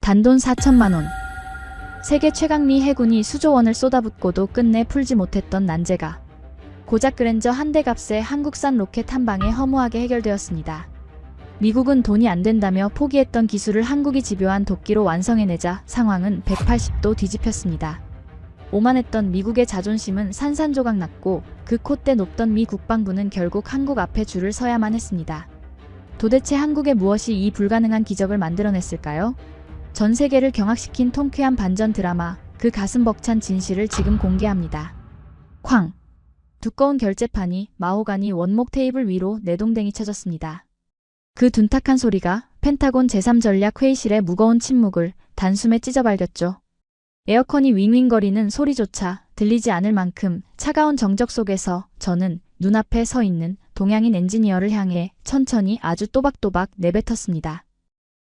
단돈 4천만 원. 세계 최강미 해군이 수조 원을 쏟아붓고도 끝내 풀지 못했던 난제가 고작 그랜저 한 대 값에 한국산 로켓 한 방에 허무하게 해결되었습니다. 미국은 돈이 안 된다며 포기했던 기술을 한국이 집요한 도끼로 완성해내자 상황은 180도 뒤집혔습니다. 오만했던 미국의 자존심은 산산조각 났고 그 콧대 높던 미 국방부는 결국 한국 앞에 줄을 서야만 했습니다. 도대체 한국에 무엇이 이 불가능한 기적을 만들어냈을까요? 전 세계를 경악시킨 통쾌한 반전 드라마, 그 가슴 벅찬 진실을 지금 공개합니다. 쾅! 두꺼운 결제판이 마호가니 원목 테이블 위로 내동댕이 쳐졌습니다. 그 둔탁한 소리가 펜타곤 제3전략회의실의 무거운 침묵을 단숨에 찢어발겼죠. 에어컨이 윙윙거리는 소리조차 들리지 않을 만큼 차가운 정적 속에서 저는 눈앞에 서 있는 동양인 엔지니어를 향해 천천히 아주 또박또박 내뱉었습니다.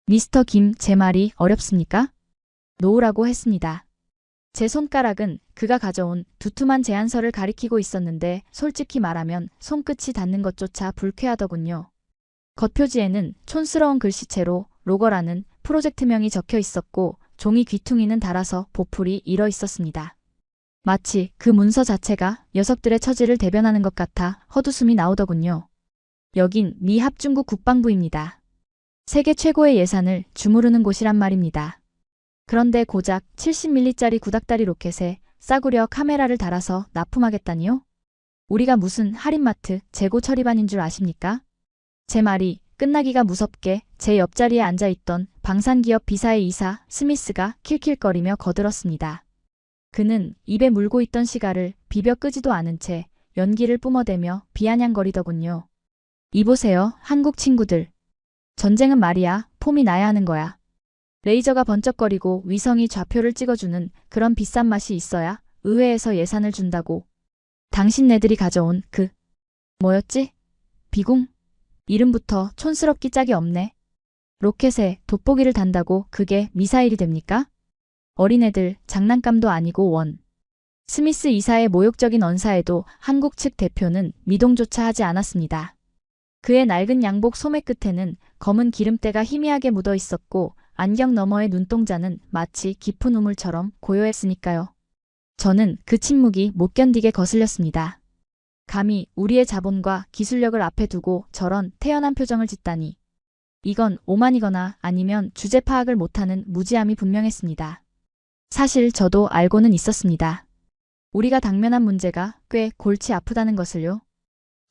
미스터 김, 제 말이 어렵습니까? 놓으라고 했습니다. 제 손가락은 그가 가져온 두툼한 제안서를 가리키고 있었는데 솔직히 말하면 손끝이 닿는 것조차 불쾌하더군요. 겉표지에는 촌스러운 글씨체로 로거라는 프로젝트명이 적혀 있었고 종이 귀퉁이는 달아서 보풀이 일어 있었습니다. 마치 그 문서 자체가 녀석들의 처지를 대변하는 것 같아 헛웃음이 나오더군요. 여긴 미 합중국 국방부입니다. 세계 최고의 예산을 주무르는 곳이란 말입니다. 그런데 고작 70mm짜리 구닥다리 로켓에 싸구려 카메라를 달아서 납품하겠다니요? 우리가 무슨 할인마트 재고 처리반인 줄 아십니까? 제 말이 끝나기가 무섭게 제 옆자리에 앉아있던 방산기업 비사의 이사 스미스가 킬킬거리며 거들었습니다. 그는 입에 물고 있던 시가를 비벼 끄지도 않은 채 연기를 뿜어대며 비아냥거리더군요. 이보세요, 한국 친구들. 전쟁은 말이야, 폼이 나야 하는 거야. 레이저가 번쩍거리고 위성이 좌표를 찍어주는 그런 비싼 맛이 있어야 의회에서 예산을 준다고. 당신네들이 가져온 뭐였지? 비공? 이름부터 촌스럽기 짝이 없네. 로켓에 돋보기를 단다고 그게 미사일이 됩니까? 어린애들 장난감도 아니고 원. 스미스 이사의 모욕적인 언사에도 한국 측 대표는 미동조차 하지 않았습니다. 그의 낡은 양복 소매 끝에는 검은 기름때가 희미하게 묻어 있었고 안경 너머의 눈동자는 마치 깊은 우물처럼 고요했으니까요. 저는 그 침묵이 못 견디게 거슬렸습니다. 감히 우리의 자본과 기술력을 앞에 두고 저런 태연한 표정을 짓다니. 이건 오만이거나 아니면 주제 파악을 못하는 무지함이 분명했습니다. 사실 저도 알고는 있었습니다. 우리가 당면한 문제가 꽤 골치 아프다는 것을요.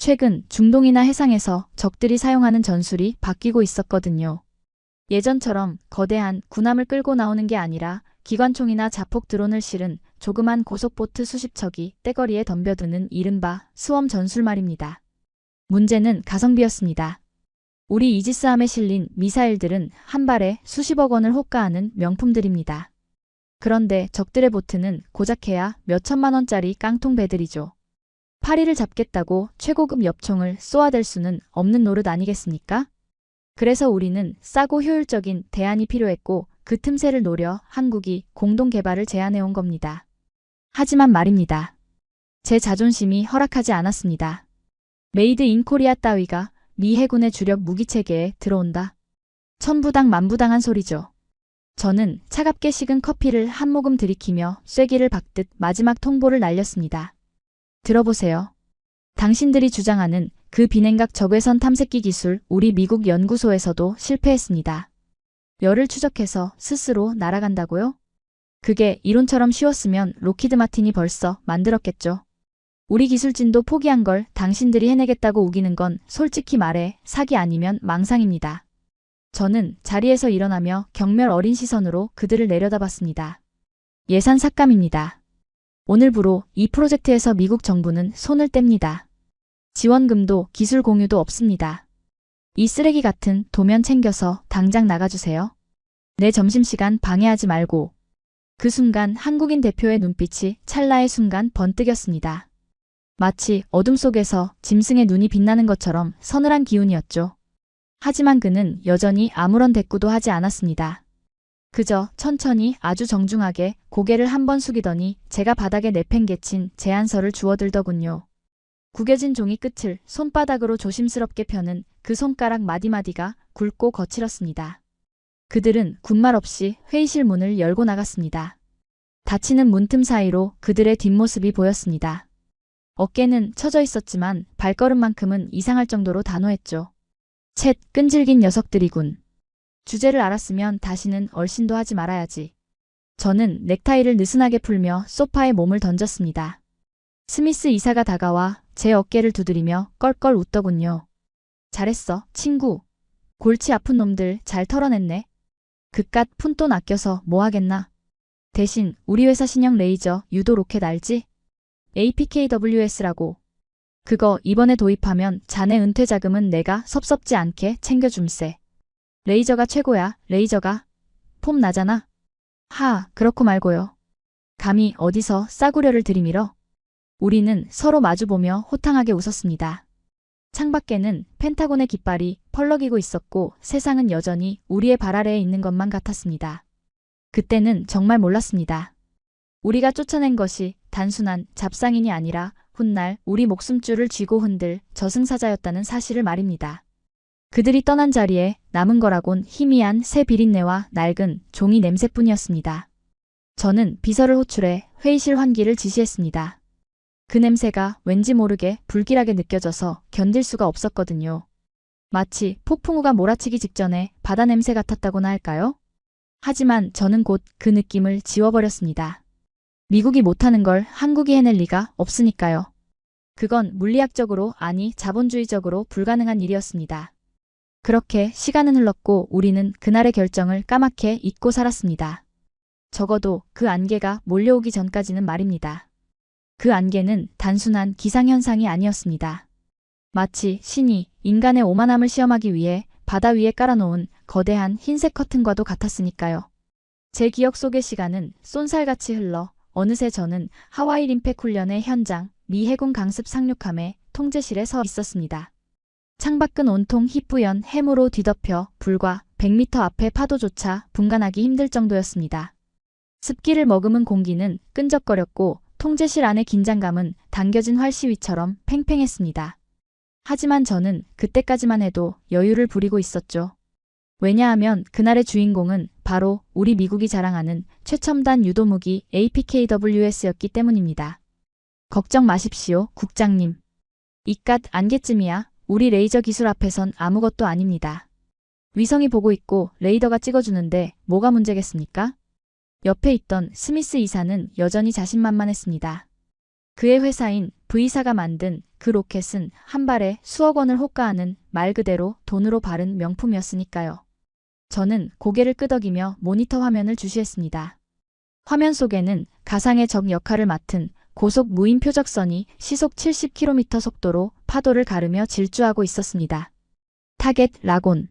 최근 중동이나 해상에서 적들이 사용하는 전술이 바뀌고 있었거든요. 예전처럼 거대한 군함을 끌고 나오는 게 아니라 기관총이나 자폭 드론을 실은 조그만 고속보트 수십 척이 떼거리에 덤벼드는 이른바 스웜 전술 말입니다. 문제는 가성비였습니다. 우리 이지스함에 실린 미사일들은 한 발에 수십억 원을 호가하는 명품들입니다. 그런데 적들의 보트는 고작해야 몇천만 원짜리 깡통 배들이죠. 파리를 잡겠다고 최고급 엽총을 쏘아댈 수는 없는 노릇 아니겠습니까? 그래서 우리는 싸고 효율적인 대안이 필요했고 그 틈새를 노려 한국이 공동 개발을 제안해온 겁니다. 하지만 말입니다. 제 자존심이 허락하지 않았습니다. 메이드 인 코리아 따위가 미 해군의 주력 무기체계에 들어온다. 천부당 만부당한 소리죠. 저는 차갑게 식은 커피를 한 모금 들이키며 쐐기를 박듯 마지막 통보를 날렸습니다. 들어보세요. 당신들이 주장하는 그 비냉각 적외선 탐색기 기술 우리 미국 연구소에서도 실패했습니다. 열을 추적해서 스스로 날아간다고요? 그게 이론처럼 쉬웠으면 로키드 마틴이 벌써 만들었겠죠. 우리 기술진도 포기한 걸 당신들이 해내겠다고 우기는 건 솔직히 말해 사기 아니면 망상입니다. 저는 자리에서 일어나며 경멸 어린 시선으로 그들을 내려다봤습니다. 예산 삭감입니다. 오늘부로 이 프로젝트에서 미국 정부는 손을 뗍니다. 지원금도 기술 공유도 없습니다. 이 쓰레기 같은 도면 챙겨서 당장 나가주세요. 내 점심시간 방해하지 말고. 그 순간 한국인 대표의 눈빛이 찰나의 순간 번뜩였습니다. 마치 어둠 속에서 짐승의 눈이 빛나는 것처럼 서늘한 기운이었죠. 하지만 그는 여전히 아무런 대꾸도 하지 않았습니다. 그저 천천히 아주 정중하게 고개를 한번 숙이더니 제가 바닥에 내팽개친 제안서를 주워들더군요. 구겨진 종이 끝을 손바닥으로 조심스럽게 펴는 그 손가락 마디마디가 굵고 거칠었습니다. 그들은 군말 없이 회의실 문을 열고 나갔습니다. 닫히는 문틈 사이로 그들의 뒷모습이 보였습니다. 어깨는 처져 있었지만 발걸음만큼은 이상할 정도로 단호했죠. 쳇, 끈질긴 녀석들이군. 주제를 알았으면 다시는 얼씬도 하지 말아야지. 저는 넥타이를 느슨하게 풀며 소파에 몸을 던졌습니다. 스미스 이사가 다가와 제 어깨를 두드리며 껄껄 웃더군요. 잘했어, 친구. 골치 아픈 놈들 잘 털어냈네. 그깟 푼돈 아껴서 뭐 하겠나. 대신 우리 회사 신형 레이저 유도 로켓 알지? APKWS라고. 그거 이번에 도입하면 자네 은퇴 자금은 내가 섭섭지 않게 챙겨줌세. 레이저가 최고야, 레이저가. 폼 나잖아. 하, 그렇고 말고요. 감히 어디서 싸구려를 들이밀어? 우리는 서로 마주보며 호탕하게 웃었습니다. 창밖에는 펜타곤의 깃발이 펄럭이고 있었고 세상은 여전히 우리의 발 아래에 있는 것만 같았습니다. 그때는 정말 몰랐습니다. 우리가 쫓아낸 것이 단순한 잡상인이 아니라 훗날 우리 목숨줄을 쥐고 흔들 저승사자였다는 사실을 말입니다. 그들이 떠난 자리에 남은 거라곤 희미한 새 비린내와 낡은 종이 냄새뿐이었습니다. 저는 비서를 호출해 회의실 환기를 지시했습니다. 그 냄새가 왠지 모르게 불길하게 느껴져서 견딜 수가 없었거든요. 마치 폭풍우가 몰아치기 직전에 바다 냄새 같았다고나 할까요? 하지만 저는 곧 그 느낌을 지워버렸습니다. 미국이 못하는 걸 한국이 해낼 리가 없으니까요. 그건 물리학적으로 아니 자본주의적으로 불가능한 일이었습니다. 그렇게 시간은 흘렀고 우리는 그날의 결정을 까맣게 잊고 살았습니다. 적어도 그 안개가 몰려오기 전까지는 말입니다. 그 안개는 단순한 기상현상이 아니었습니다. 마치 신이 인간의 오만함을 시험하기 위해 바다 위에 깔아놓은 거대한 흰색 커튼과도 같았으니까요. 제 기억 속의 시간은 쏜살같이 흘러 어느새 저는 하와이 림팩 훈련의 현장 미 해군 강습 상륙함의 통제실에 서 있었습니다. 창밖은 온통 희뿌연 해무로 뒤덮여 불과 100m 앞의 파도조차 분간하기 힘들 정도였습니다. 습기를 머금은 공기는 끈적거렸고 통제실 안의 긴장감은 당겨진 활시위처럼 팽팽했습니다. 하지만 저는 그때까지만 해도 여유를 부리고 있었죠. 왜냐하면 그날의 주인공은 바로 우리 미국이 자랑하는 최첨단 유도무기 APKWS였기 때문입니다. 걱정 마십시오, 국장님. 이깟 안개쯤이야 우리 레이저 기술 앞에선 아무것도 아닙니다. 위성이 보고 있고 레이더가 찍어주는데 뭐가 문제겠습니까? 옆에 있던 스미스 이사는 여전히 자신만만했습니다. 그의 회사인 V사가 만든 그 로켓은 한 발에 수억 원을 호가하는 말 그대로 돈으로 바른 명품이었으니까요. 저는 고개를 끄덕이며 모니터 화면을 주시했습니다. 화면 속에는 가상의 적 역할을 맡은 고속 무인 표적선이 시속 70km 속도로 파도를 가르며 질주하고 있었습니다. 타겟 라곤.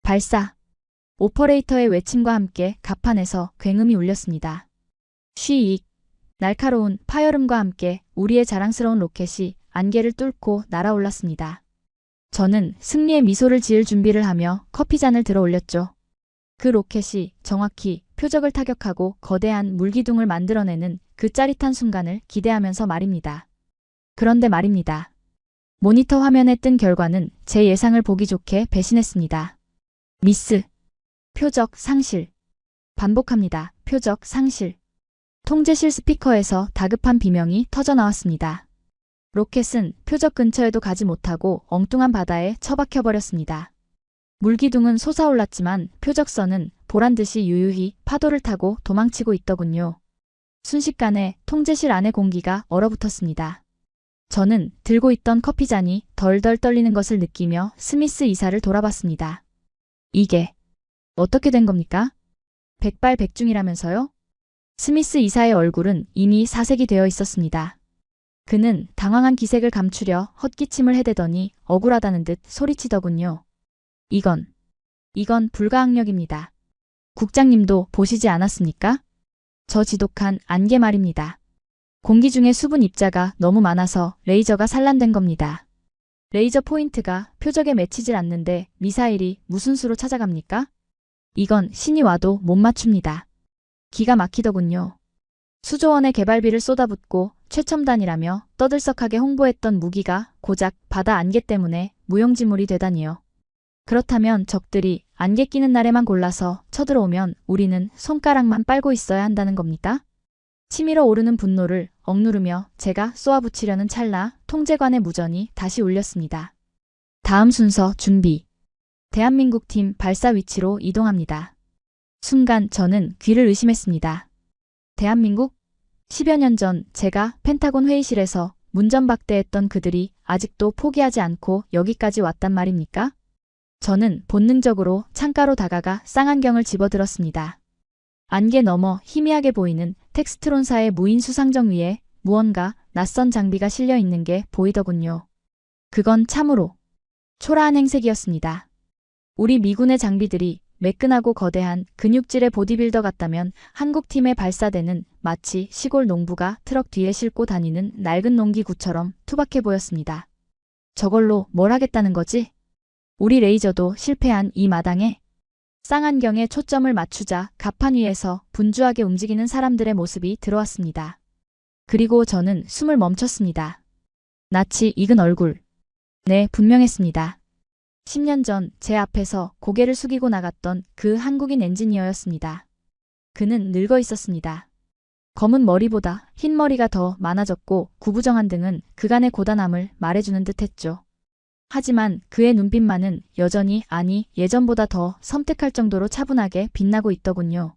발사. 오퍼레이터의 외침과 함께 갑판에서 굉음이 울렸습니다. 쉬익. 날카로운 파열음과 함께 우리의 자랑스러운 로켓이 안개를 뚫고 날아올랐습니다. 저는 승리의 미소를 지을 준비를 하며 커피잔을 들어 올렸죠. 그 로켓이 정확히 표적을 타격하고 거대한 물기둥을 만들어내는 그 짜릿한 순간을 기대하면서 말입니다. 그런데 말입니다. 모니터 화면에 뜬 결과는 제 예상을 보기 좋게 배신했습니다. 미스. 표적 상실. 반복합니다. 표적 상실. 통제실 스피커에서 다급한 비명이 터져나왔습니다. 로켓은 표적 근처에도 가지 못하고 엉뚱한 바다에 처박혀버렸습니다. 물기둥은 솟아올랐지만 표적선은 보란듯이 유유히 파도를 타고 도망치고 있더군요. 순식간에 통제실 안의 공기가 얼어붙었습니다. 저는 들고 있던 커피잔이 덜덜 떨리는 것을 느끼며 스미스 이사를 돌아봤습니다. 이게 어떻게 된 겁니까? 백발백중이라면서요? 스미스 이사의 얼굴은 이미 사색이 되어 있었습니다. 그는 당황한 기색을 감추려 헛기침을 해대더니 억울하다는 듯 소리치더군요. 이건 불가항력입니다. 국장님도 보시지 않았습니까? 저 지독한 안개 말입니다. 공기 중에 수분 입자가 너무 많아서 레이저가 산란된 겁니다. 레이저 포인트가 표적에 맺히질 않는데 미사일이 무슨 수로 찾아갑니까? 이건 신이 와도 못 맞춥니다. 기가 막히더군요. 수조 원의 개발비를 쏟아붓고 최첨단이라며 떠들썩하게 홍보했던 무기가 고작 바다 안개 때문에 무용지물이 되다니요. 그렇다면 적들이 안개 끼는 날에만 골라서 쳐들어오면 우리는 손가락만 빨고 있어야 한다는 겁니까? 치밀어 오르는 분노를 억누르며 제가 쏘아붙이려는 찰나 통제관의 무전이 다시 울렸습니다. 다음 순서 준비. 대한민국 팀 발사 위치로 이동합니다. 순간 저는 귀를 의심했습니다. 대한민국? 10여 년 전 제가 펜타곤 회의실에서 문전박대했던 그들이 아직도 포기하지 않고 여기까지 왔단 말입니까? 저는 본능적으로 창가로 다가가 쌍안경을 집어들었습니다. 안개 너머 희미하게 보이는 텍스트론사의 무인 수상정 위에 무언가 낯선 장비가 실려 있는 게 보이더군요. 그건 참으로 초라한 행색이었습니다. 우리 미군의 장비들이 매끈하고 거대한 근육질의 보디빌더 같다면 한국팀의 발사대는 마치 시골 농부가 트럭 뒤에 싣고 다니는 낡은 농기구처럼 투박해 보였습니다. 저걸로 뭘 하겠다는 거지? 우리 레이저도 실패한 이 마당에 쌍안경에 초점을 맞추자 갑판 위에서 분주하게 움직이는 사람들의 모습이 들어왔습니다. 그리고 저는 숨을 멈췄습니다. 낯이 익은 얼굴. 네, 분명했습니다. 10년 전 제 앞에서 고개를 숙이고 나갔던 그 한국인 엔지니어였습니다. 그는 늙어 있었습니다. 검은 머리보다 흰 머리가 더 많아졌고 구부정한 등은 그간의 고단함을 말해주는 듯했죠. 하지만 그의 눈빛만은 여전히 예전보다 더 섬뜩할 정도로 차분하게 빛나고 있더군요.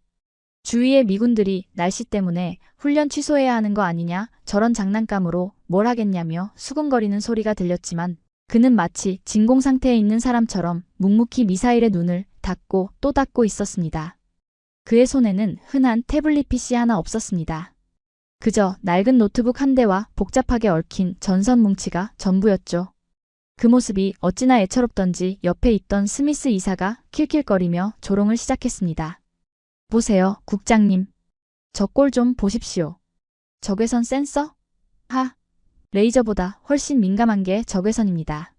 주위의 미군들이 날씨 때문에 훈련 취소해야 하는 거 아니냐 저런 장난감으로 뭘 하겠냐며 수군거리는 소리가 들렸지만 그는 마치 진공 상태에 있는 사람처럼 묵묵히 미사일의 눈을 닫고 또 닫고 있었습니다. 그의 손에는 흔한 태블릿 PC 하나 없었습니다. 그저 낡은 노트북 한 대와 복잡하게 얽힌 전선 뭉치가 전부였죠. 그 모습이 어찌나 애처롭던지 옆에 있던 스미스 이사가 킬킬거리며 조롱을 시작했습니다. 보세요, 국장님. 저 꼴 좀 보십시오. 적외선 센서? 레이저보다 훨씬 민감한 게 적외선입니다.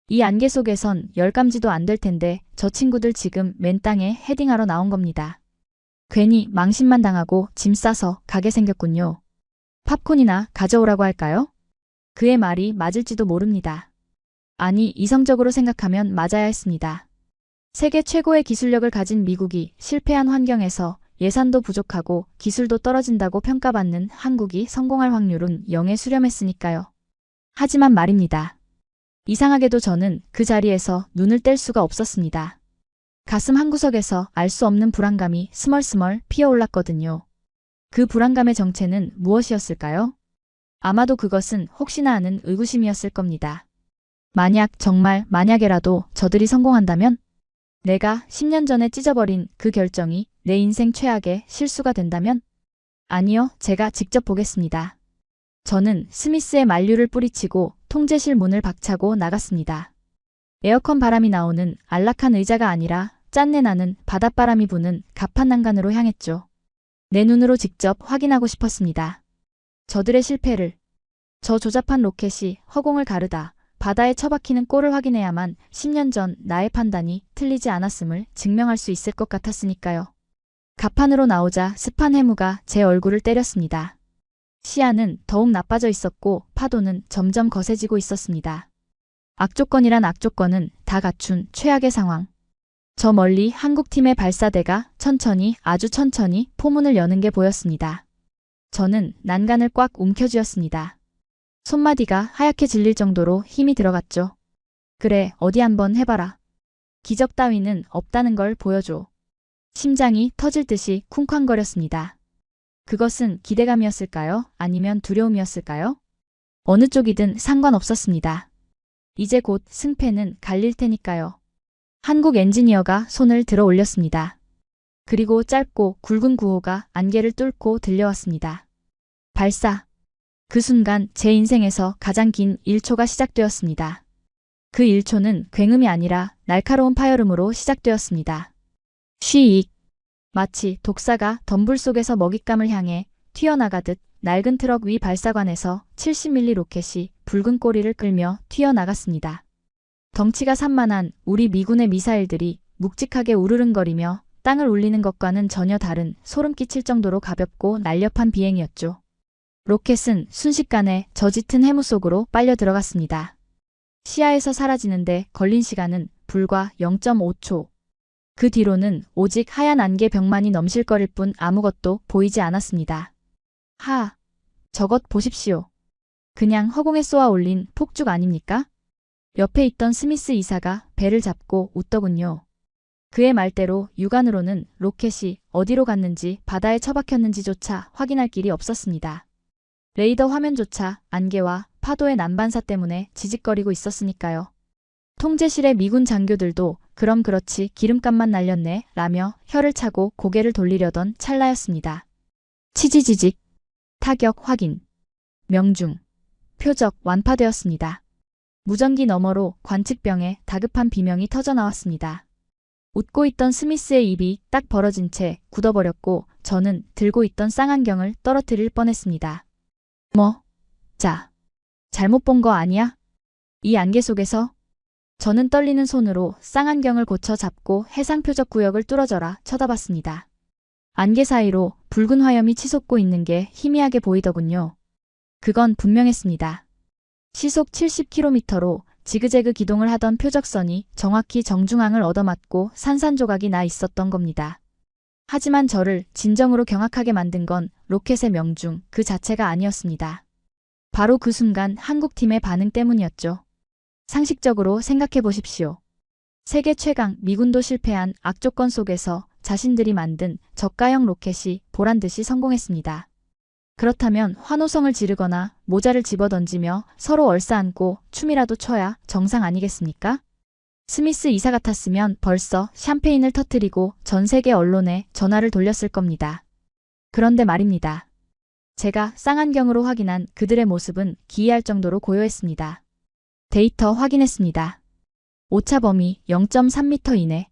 이 안개 속에선 열감지도 안 될 텐데 저 친구들 지금 맨 땅에 헤딩하러 나온 겁니다. 괜히 망신만 당하고 짐 싸서 가게 생겼군요. 팝콘이나 가져오라고 할까요? 그의 말이 맞을지도 모릅니다. 아니, 이성적으로 생각하면 맞아야 했습니다. 세계 최고의 기술력을 가진 미국이 실패한 환경에서 예산도 부족하고 기술도 떨어진다고 평가받는 한국이 성공할 확률은 0에 수렴했으니까요. 하지만 말입니다. 이상하게도 저는 그 자리에서 눈을 뗄 수가 없었습니다. 가슴 한구석에서 알 수 없는 불안감이 스멀스멀 피어올랐거든요. 그 불안감의 정체는 무엇이었을까요? 아마도 그것은 혹시나 하는 의구심이었을 겁니다. 정말 만약에라도 저들이 성공한다면? 내가 10년 전에 찢어버린 그 결정이 내 인생 최악의 실수가 된다면? 아니요, 제가 직접 보겠습니다. 저는 스미스의 만류를 뿌리치고 통제실 문을 박차고 나갔습니다. 에어컨 바람이 나오는 안락한 의자가 아니라 짠내 나는 바닷바람이 부는 갑판 난간으로 향했죠. 내 눈으로 직접 확인하고 싶었습니다. 저들의 실패를. 저 조잡한 로켓이 허공을 가르다 바다에 처박히는 꼴을 확인해야만 10년 전 나의 판단이 틀리지 않았음을 증명할 수 있을 것 같았으니까요. 갑판으로 나오자 습한 해무가 제 얼굴을 때렸습니다. 시야는 더욱 나빠져 있었고 파도는 점점 거세지고 있었습니다. 악조건이란 악조건은 다 갖춘 최악의 상황. 저 멀리 한국팀의 발사대가 아주 천천히 포문을 여는 게 보였습니다. 저는 난간을 꽉 움켜쥐었습니다. 손마디가 하얗게 질릴 정도로 힘이 들어갔죠. 그래, 어디 한번 해봐라. 기적 따위는 없다는 걸 보여줘. 심장이 터질 듯이 쿵쾅거렸습니다. 그것은 기대감이었을까요? 아니면 두려움이었을까요? 어느 쪽이든 상관없었습니다. 이제 곧 승패는 갈릴 테니까요. 한국 엔지니어가 손을 들어 올렸습니다. 그리고 짧고 굵은 구호가 안개를 뚫고 들려왔습니다. 발사. 그 순간 제 인생에서 가장 긴 1초가 시작되었습니다. 그 1초는 굉음이 아니라 날카로운 파열음으로 시작되었습니다. 쉬익. 마치 독사가 덤불 속에서 먹잇감을 향해 튀어나가듯 낡은 트럭 위 발사관에서 70mm 로켓이 붉은 꼬리를 끌며 튀어나갔습니다. 덩치가 산만한 우리 미군의 미사일들이 묵직하게 우르릉거리며 땅을 울리는 것과는 전혀 다른 소름 끼칠 정도로 가볍고 날렵한 비행이었죠. 로켓은 순식간에 저 짙은 해무 속으로 빨려 들어갔습니다. 시야에서 사라지는데 걸린 시간은 불과 0.5초. 그 뒤로는 오직 하얀 안개 벽만이 넘실거릴 뿐 아무것도 보이지 않았습니다. 저것 보십시오. 그냥 허공에 쏘아 올린 폭죽 아닙니까? 옆에 있던 스미스 이사가 배를 잡고 웃더군요. 그의 말대로 육안으로는 로켓이 어디로 갔는지 바다에 처박혔는지조차 확인할 길이 없었습니다. 레이더 화면조차 안개와 파도의 난반사 때문에 지직거리고 있었으니까요. 통제실의 미군 장교들도 그럼 그렇지 기름값만 날렸네 라며 혀를 차고 고개를 돌리려던 찰나였습니다. 치지지직. 타격 확인. 명중. 표적 완파되었습니다. 무전기 너머로 관측병에 다급한 비명이 터져나왔습니다. 웃고 있던 스미스의 입이 딱 벌어진 채 굳어버렸고 저는 들고 있던 쌍안경을 떨어뜨릴 뻔했습니다. 잘못 본 거 아니야? 이 안개 속에서? 저는 떨리는 손으로 쌍안경을 고쳐 잡고 해상 표적 구역을 뚫어져라 쳐다봤습니다. 안개 사이로 붉은 화염이 치솟고 있는 게 희미하게 보이더군요. 그건 분명했습니다. 시속 70km로 지그재그 기동을 하던 표적선이 정확히 정중앙을 얻어맞고 산산조각이 나 있었던 겁니다. 하지만 저를 진정으로 경악하게 만든 건 로켓의 명중 그 자체가 아니었습니다. 바로 그 순간 한국팀의 반응 때문이었죠. 상식적으로 생각해 보십시오. 세계 최강 미군도 실패한 악조건 속에서 자신들이 만든 저가형 로켓이 보란듯이 성공했습니다. 그렇다면 환호성을 지르거나 모자를 집어던지며 서로 얼싸안고 춤이라도 춰야 정상 아니겠습니까? 스미스 이사 같았으면 벌써 샴페인을 터뜨리고 전 세계 언론에 전화를 돌렸을 겁니다. 그런데 말입니다. 제가 쌍안경으로 확인한 그들의 모습은 기이할 정도로 고요했습니다. 데이터 확인했습니다. 오차 범위 0.3m 이내.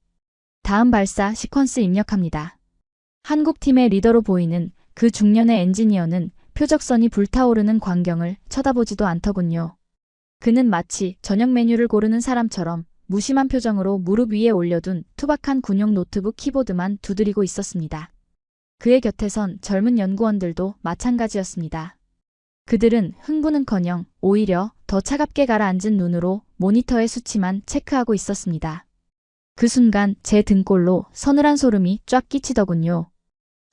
다음 발사 시퀀스 입력합니다. 한국팀의 리더로 보이는 그 중년의 엔지니어는 표적선이 불타오르는 광경을 쳐다보지도 않더군요. 그는 마치 저녁 메뉴를 고르는 사람처럼 무심한 표정으로 무릎 위에 올려둔 투박한 군용 노트북 키보드만 두드리고 있었습니다. 그의 곁에선 젊은 연구원들도 마찬가지였습니다. 그들은 흥분은커녕 오히려 더 차갑게 가라앉은 눈으로 모니터의 수치만 체크하고 있었습니다. 그 순간 제 등골로 서늘한 소름이 쫙 끼치더군요.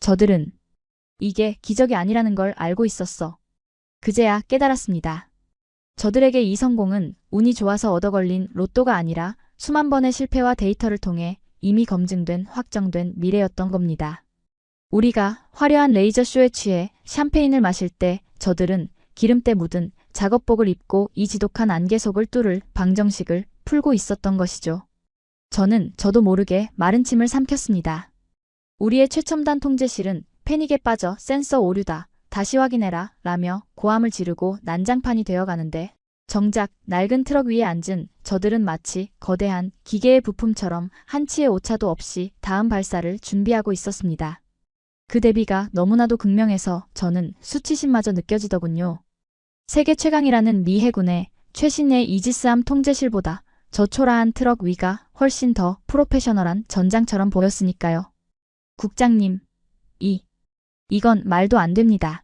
저들은 이게 기적이 아니라는 걸 알고 있었어. 그제야 깨달았습니다. 저들에게 이 성공은 운이 좋아서 얻어걸린 로또가 아니라 수만 번의 실패와 데이터를 통해 이미 검증된 확정된 미래였던 겁니다. 우리가 화려한 레이저쇼에 취해 샴페인을 마실 때 저들은 기름때 묻은 작업복을 입고 이 지독한 안개 속을 뚫을 방정식을 풀고 있었던 것이죠. 저도 모르게 마른 침을 삼켰습니다. 우리의 최첨단 통제실은 패닉에 빠져 센서 오류다. 다시 확인해라. 라며 고함을 지르고 난장판이 되어가는데 정작 낡은 트럭 위에 앉은 저들은 마치 거대한 기계의 부품처럼 한치의 오차도 없이 다음 발사를 준비하고 있었습니다. 그 대비가 너무나도 극명해서 저는 수치심마저 느껴지더군요. 세계 최강이라는 미 해군의 최신의 이지스함 통제실보다 저 초라한 트럭 위가 훨씬 더 프로페셔널한 전장처럼 보였으니까요. 국장님, 이건 말도 안 됩니다.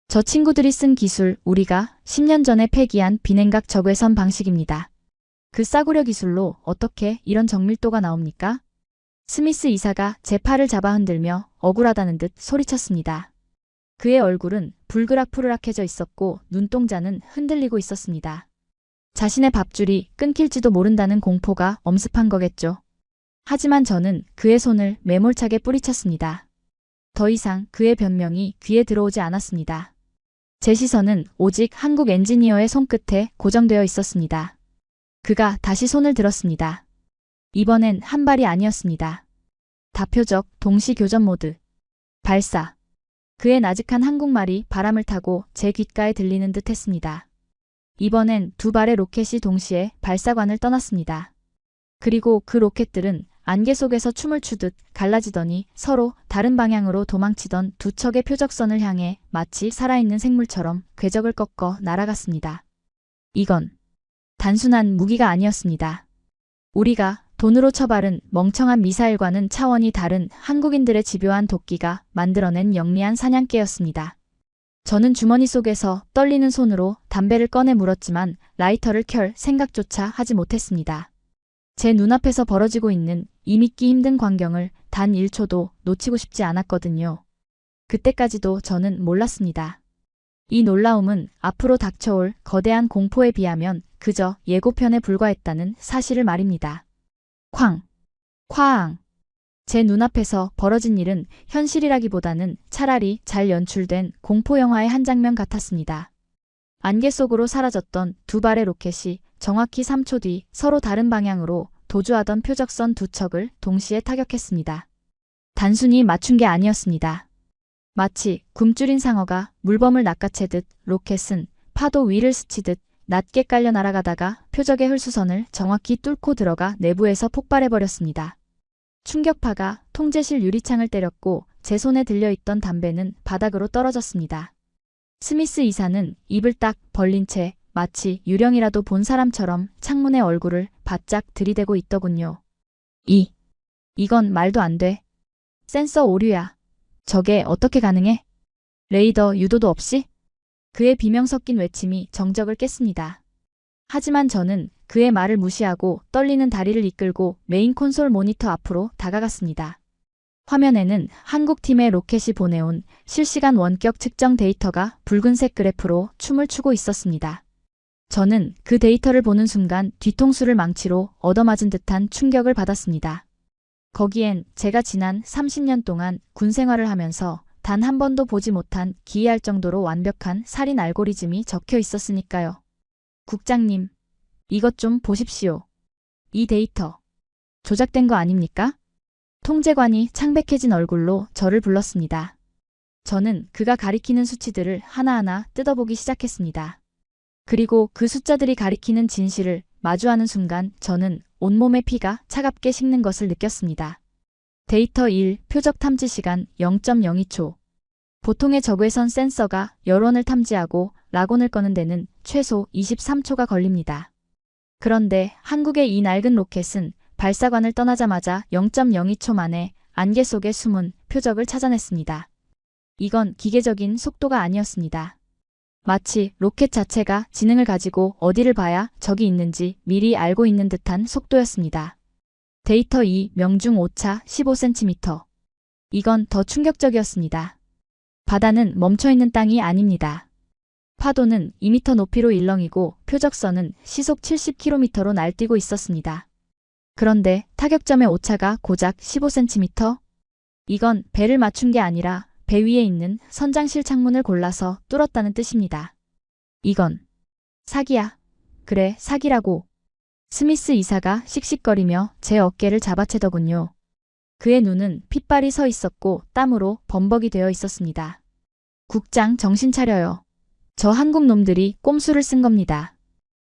저 친구들이 쓴 기술 우리가 10년 전에 폐기한 비냉각 적외선 방식입니다. 그 싸구려 기술로 어떻게 이런 정밀도가 나옵니까? 스미스 이사가 제 팔을 잡아 흔들며 억울하다는 듯 소리쳤습니다. 그의 얼굴은 불그락푸르락해져 있었고 눈동자는 흔들리고 있었습니다. 자신의 밥줄이 끊길지도 모른다는 공포가 엄습한 거겠죠. 하지만 저는 그의 손을 매몰차게 뿌리쳤습니다. 더 이상 그의 변명이 귀에 들어오지 않았습니다. 제 시선은 오직 한국 엔지니어의 손끝에 고정되어 있었습니다. 그가 다시 손을 들었습니다. 이번엔 한 발이 아니었습니다. 다표적 동시 교전 모드. 발사. 그의 나직한 한국말이 바람을 타고 제 귓가에 들리는 듯 했습니다. 이번엔 두 발의 로켓이 동시에 발사관을 떠났습니다. 그리고 그 로켓들은 안개 속에서 춤을 추듯 갈라지더니 서로 다른 방향으로 도망치던 두 척의 표적선을 향해 마치 살아있는 생물처럼 궤적을 꺾어 날아갔습니다. 이건 단순한 무기가 아니었습니다. 우리가 돈으로 처바른 멍청한 미사일과는 차원이 다른 한국인들의 집요한 도끼가 만들어낸 영리한 사냥개였습니다. 저는 주머니 속에서 떨리는 손으로 담배를 꺼내 물었지만 라이터를 켤 생각조차 하지 못했습니다. 제 눈앞에서 벌어지고 있는 이 믿기 힘든 광경을 단 1초도 놓치고 싶지 않았거든요. 그때까지도 저는 몰랐습니다. 이 놀라움은 앞으로 닥쳐올 거대한 공포에 비하면 그저 예고편에 불과했다는 사실을 말입니다. 쾅! 쾅! 제 눈앞에서 벌어진 일은 현실이라기보다는 차라리 잘 연출된 공포영화의 한 장면 같았습니다. 안개 속으로 사라졌던 두 발의 로켓이 정확히 3초 뒤 서로 다른 방향으로 도주하던 표적선 두 척을 동시에 타격했습니다. 단순히 맞춘 게 아니었습니다. 마치 굶주린 상어가 물범을 낚아채듯 로켓은 파도 위를 스치듯 낮게 깔려 날아가다가 표적의 홀수선을 정확히 뚫고 들어가 내부에서 폭발해버렸습니다. 충격파가 통제실 유리창을 때렸고 제 손에 들려있던 담배는 바닥으로 떨어졌습니다. 스미스 이사는 입을 딱 벌린 채 마치 유령이라도 본 사람처럼 창문에 얼굴을 바짝 들이대고 있더군요. 이건 말도 안 돼. 센서 오류야. 저게 어떻게 가능해? 레이더 유도도 없이? 그의 비명 섞인 외침이 정적을 깼습니다. 하지만 저는 그의 말을 무시하고 떨리는 다리를 이끌고 메인 콘솔 모니터 앞으로 다가갔습니다. 화면에는 한국팀의 로켓이 보내온 실시간 원격 측정 데이터가 붉은색 그래프로 춤을 추고 있었습니다. 저는 그 데이터를 보는 순간 뒤통수를 망치로 얻어맞은 듯한 충격을 받았습니다. 거기엔 제가 지난 30년 동안 군 생활을 하면서 단 한 번도 보지 못한 기이할 정도로 완벽한 살인 알고리즘이 적혀 있었으니까요. 국장님, 이것 좀 보십시오. 이 데이터 조작된 거 아닙니까? 통제관이 창백해진 얼굴로 저를 불렀습니다. 저는 그가 가리키는 수치들을 하나하나 뜯어보기 시작했습니다. 그리고 그 숫자들이 가리키는 진실을 마주하는 순간 저는 온몸의 피가 차갑게 식는 것을 느꼈습니다. 데이터 1, 표적 탐지 시간 0.02초. 보통의 적외선 센서가 열원을 탐지하고 라곤을 꺼는 데는 최소 23초가 걸립니다. 그런데 한국의 이 낡은 로켓은 발사관을 떠나자마자 0.02초 만에 안개 속의 숨은 표적을 찾아냈습니다. 이건 기계적인 속도가 아니었습니다. 마치 로켓 자체가 지능을 가지고 어디를 봐야 적이 있는지 미리 알고 있는 듯한 속도였습니다. 데이터 2, 명중 오차 15cm. 이건 더 충격적이었습니다. 바다는 멈춰있는 땅이 아닙니다. 파도는 2m 높이로 일렁이고 표적선은 시속 70km로 날뛰고 있었습니다. 그런데 타격점의 오차가 고작 15cm? 이건 배를 맞춘 게 아니라 배 위에 있는 선장실 창문을 골라서 뚫었다는 뜻입니다. 이건 사기야. 그래, 사기라고. 스미스 이사가 씩씩거리며 제 어깨를 잡아채더군요. 그의 눈은 핏발이 서 있었고 땀으로 범벅이 되어 있었습니다. 국장, 정신 차려요. 저 한국 놈들이 꼼수를 쓴 겁니다.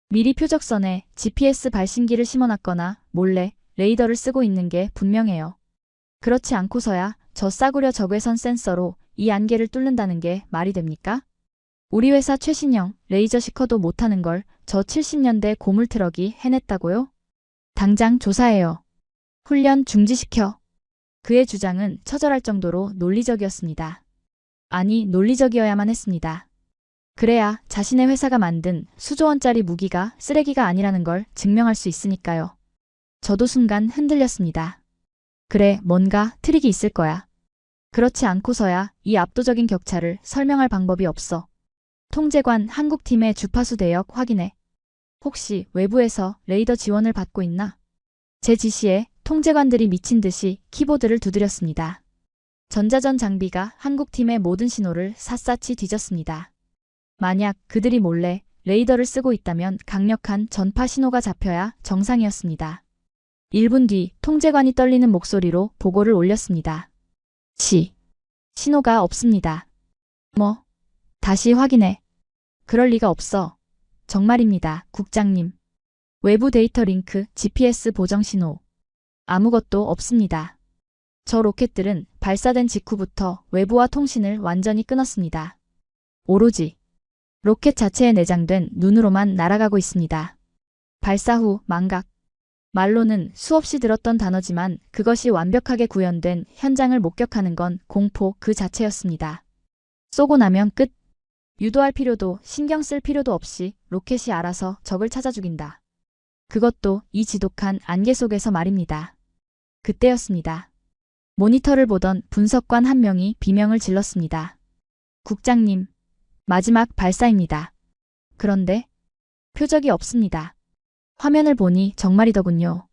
미리 표적선에 GPS 발신기를 심어놨거나 몰래 레이더를 쓰고 있는 게 분명해요. 그렇지 않고서야 저 싸구려 적외선 센서로 이 안개를 뚫는다는 게 말이 됩니까? 우리 회사 최신형 레이저 시커도 못하는 걸 저 70년대 고물 트럭이 해냈다고요? 당장 조사해요. 훈련 중지시켜. 그의 주장은 처절할 정도로 논리적이었습니다. 아니, 논리적이어야만 했습니다. 그래야 자신의 회사가 만든 수조 원짜리 무기가 쓰레기가 아니라는 걸 증명할 수 있으니까요. 저도 순간 흔들렸습니다. 그래, 뭔가 트릭이 있을 거야. 그렇지 않고서야 이 압도적인 격차를 설명할 방법이 없어. 통제관 한국팀의 주파수 대역 확인해. 혹시 외부에서 레이더 지원을 받고 있나? 제 지시에 통제관들이 미친 듯이 키보드를 두드렸습니다. 전자전 장비가 한국팀의 모든 신호를 샅샅이 뒤졌습니다. 만약 그들이 몰래 레이더를 쓰고 있다면 강력한 전파 신호가 잡혀야 정상이었습니다. 1분 뒤 통제관이 떨리는 목소리로 보고를 올렸습니다. 신호가 없습니다. 뭐? 다시 확인해. 그럴 리가 없어. 정말입니다, 국장님. 외부 데이터 링크, GPS 보정 신호. 아무것도 없습니다. 저 로켓들은 발사된 직후부터 외부와 통신을 완전히 끊었습니다. 오로지 로켓 자체에 내장된 눈으로만 날아가고 있습니다. 발사 후 망각. 말로는 수없이 들었던 단어지만 그것이 완벽하게 구현된 현장을 목격하는 건 공포 그 자체였습니다. 쏘고 나면 끝. 유도할 필요도 신경 쓸 필요도 없이 로켓이 알아서 적을 찾아 죽인다. 그것도 이 지독한 안개 속에서 말입니다. 그때였습니다. 모니터를 보던 분석관 한 명이 비명을 질렀습니다. 국장님, 마지막 발사입니다. 그런데 표적이 없습니다. 화면을 보니 정말이더군요.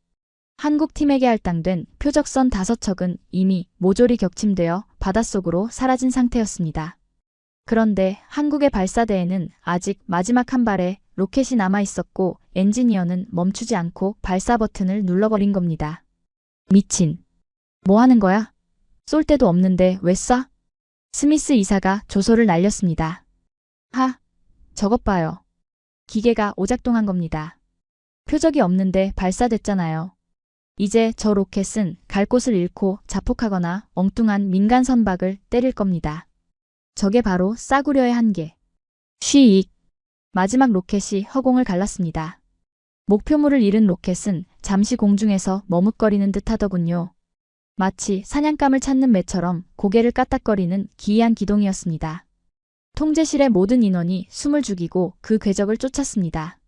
한국팀에게 할당된 표적선 5척은 이미 모조리 격침되어 바닷속으로 사라진 상태였습니다. 그런데 한국의 발사대에는 아직 마지막 한 발의 로켓이 남아 있었고 엔지니어는 멈추지 않고 발사 버튼을 눌러버린 겁니다. 미친. 뭐 하는 거야? 쏠 데도 없는데 왜 쏴? 스미스 이사가 조소를 날렸습니다. 하, 저것 봐요. 기계가 오작동한 겁니다. 표적이 없는데 발사됐잖아요. 이제 저 로켓은 갈 곳을 잃고 자폭하거나 엉뚱한 민간 선박을 때릴 겁니다. 저게 바로 싸구려의 한계. 쉬익. 마지막 로켓이 허공을 갈랐습니다. 목표물을 잃은 로켓은 잠시 공중에서 머뭇거리는 듯 하더군요. 마치 사냥감을 찾는 매처럼 고개를 까딱거리는 기이한 기동이었습니다. 통제실의 모든 인원이 숨을 죽이고 그 궤적을 쫓았습니다.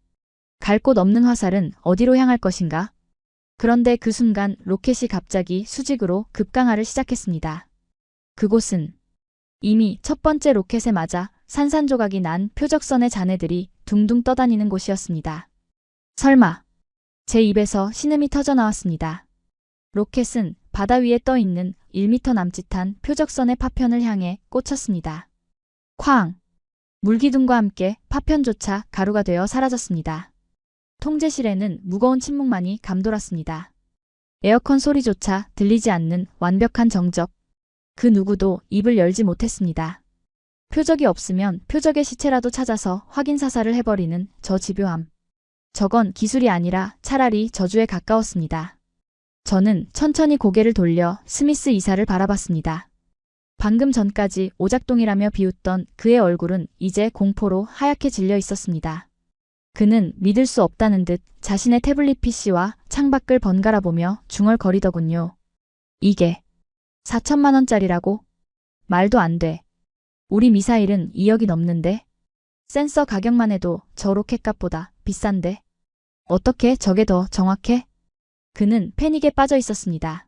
갈 곳 없는 화살은 어디로 향할 것인가? 그런데 그 순간 로켓이 갑자기 수직으로 급강하를 시작했습니다. 그곳은 이미 첫 번째 로켓에 맞아 산산조각이 난 표적선의 잔해들이 둥둥 떠다니는 곳이었습니다. 설마. 제 입에서 신음이 터져 나왔습니다. 로켓은 바다 위에 떠 있는 1m 남짓한 표적선의 파편을 향해 꽂혔습니다. 쾅! 물기둥과 함께 파편조차 가루가 되어 사라졌습니다. 통제실에는 무거운 침묵만이 감돌았습니다. 에어컨 소리조차 들리지 않는 완벽한 정적. 그 누구도 입을 열지 못했습니다. 표적이 없으면 표적의 시체라도 찾아서 확인 사살을 해버리는 저 집요함. 저건 기술이 아니라 차라리 저주에 가까웠습니다. 저는 천천히 고개를 돌려 스미스 이사를 바라봤습니다. 방금 전까지 오작동이라며 비웃던 그의 얼굴은 이제 공포로 하얗게 질려 있었습니다. 그는 믿을 수 없다는 듯 자신의 태블릿 PC와 창밖을 번갈아 보며 중얼거리더군요. 이게 4천만 원짜리라고? 말도 안 돼. 우리 미사일은 2억이 넘는데? 센서 가격만 해도 저 로켓값보다 비싼데? 어떻게 저게 더 정확해? 그는 패닉에 빠져 있었습니다.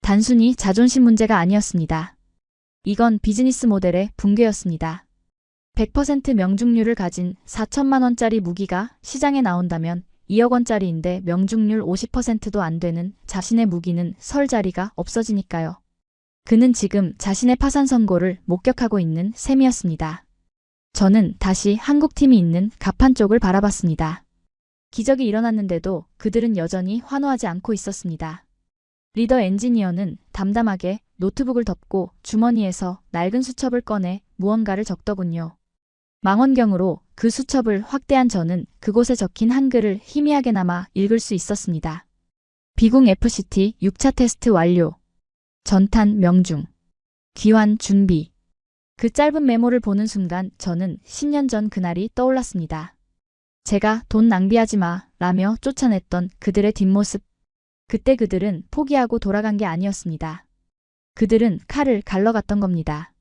단순히 자존심 문제가 아니었습니다. 이건 비즈니스 모델의 붕괴였습니다. 100% 명중률을 가진 4천만 원짜리 무기가 시장에 나온다면 2억 원짜리인데 명중률 50%도 안 되는 자신의 무기는 설 자리가 없어지니까요. 그는 지금 자신의 파산 선고를 목격하고 있는 셈이었습니다. 저는 다시 한국팀이 있는 갑판 쪽을 바라봤습니다. 기적이 일어났는데도 그들은 여전히 환호하지 않고 있었습니다. 리더 엔지니어는 담담하게 노트북을 덮고 주머니에서 낡은 수첩을 꺼내 무언가를 적더군요. 망원경으로 그 수첩을 확대한 저는 그곳에 적힌 한글을 희미하게나마 읽을 수 있었습니다. 비공 FCT 6차 테스트 완료. 전탄 명중. 귀환 준비. 그 짧은 메모를 보는 순간 저는 10년 전 그날이 떠올랐습니다. 제가 돈 낭비하지 마 라며 쫓아냈던 그들의 뒷모습. 그때 그들은 포기하고 돌아간 게 아니었습니다. 그들은 칼을 갈러갔던 겁니다.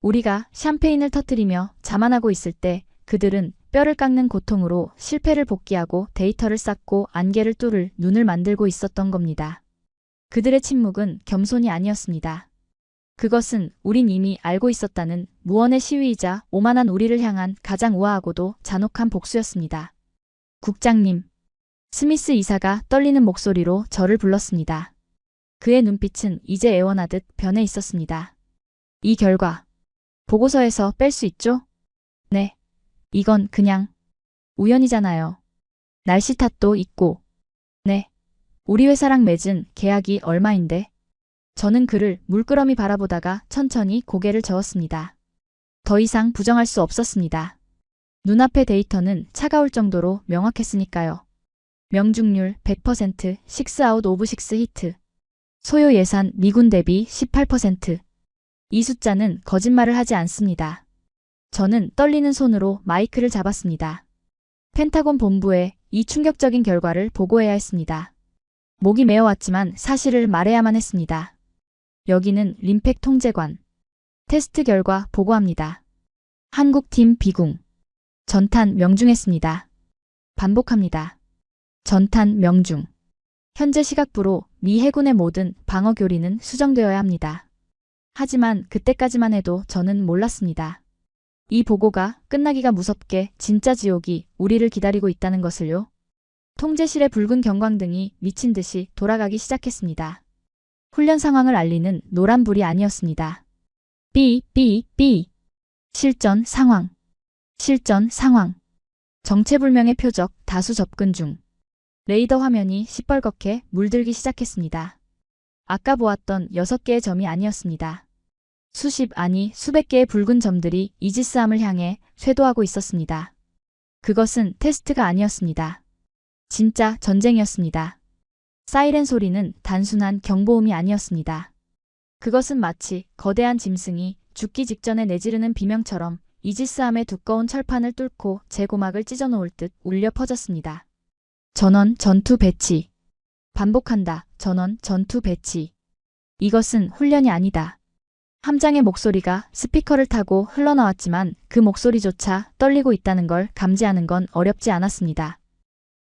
우리가 샴페인을 터뜨리며 자만하고 있을 때 그들은 뼈를 깎는 고통으로 실패를 복귀하고 데이터를 쌓고 안개를 뚫을 눈을 만들고 있었던 겁니다. 그들의 침묵은 겸손이 아니었습니다. 그것은 우린 이미 알고 있었다는 무언의 시위이자 오만한 우리를 향한 가장 우아하고도 잔혹한 복수였습니다. 국장님. 스미스 이사가 떨리는 목소리로 저를 불렀습니다. 그의 눈빛은 이제 애원하듯 변해 있었습니다. 이 결과 보고서에서 뺄 수 있죠? 네. 이건 그냥 우연이잖아요. 날씨 탓도 있고. 네. 우리 회사랑 맺은 계약이 얼마인데? 저는 그를 물끄러미 바라보다가 천천히 고개를 저었습니다. 더 이상 부정할 수 없었습니다. 눈앞의 데이터는 차가울 정도로 명확했으니까요. 명중률 100%, 6아웃 오브 6 히트. 소요 예산 미군 대비 18%. 이 숫자는 거짓말을 하지 않습니다. 저는 떨리는 손으로 마이크를 잡았습니다. 펜타곤 본부에 이 충격적인 결과를 보고해야 했습니다. 목이 메어왔지만 사실을 말해야만 했습니다. 여기는 림팩 통제관. 테스트 결과 보고합니다. 한국팀 비궁. 전탄 명중했습니다. 반복합니다. 전탄 명중. 현재 시각부로 미 해군의 모든 방어 교리는 수정되어야 합니다. 하지만 그때까지만 해도 저는 몰랐습니다. 이 보고가 끝나기가 무섭게 진짜 지옥이 우리를 기다리고 있다는 것을요. 통제실의 붉은 경광등이 미친 듯이 돌아가기 시작했습니다. 훈련 상황을 알리는 노란불이 아니었습니다. 삐. 실전 상황. 실전 상황. 정체불명의 표적 다수 접근 중. 레이더 화면이 시뻘겋게 물들기 시작했습니다. 아까 보았던 6개의 점이 아니었습니다. 수십 아니 수백 개의 붉은 점들이 이지스함을 향해 쇄도하고 있었습니다. 그것은 테스트가 아니었습니다. 진짜 전쟁이었습니다. 사이렌 소리는 단순한 경보음이 아니었습니다. 그것은 마치 거대한 짐승이 죽기 직전에 내지르는 비명처럼 이지스함의 두꺼운 철판을 뚫고 제고막을 찢어놓을 듯 울려 퍼졌습니다. 전원 전투 배치. 반복한다. 전원 전투 배치. 이것은 훈련이 아니다. 함장의 목소리가 스피커를 타고 흘러나왔지만 그 목소리조차 떨리고 있다는 걸 감지하는 건 어렵지 않았습니다.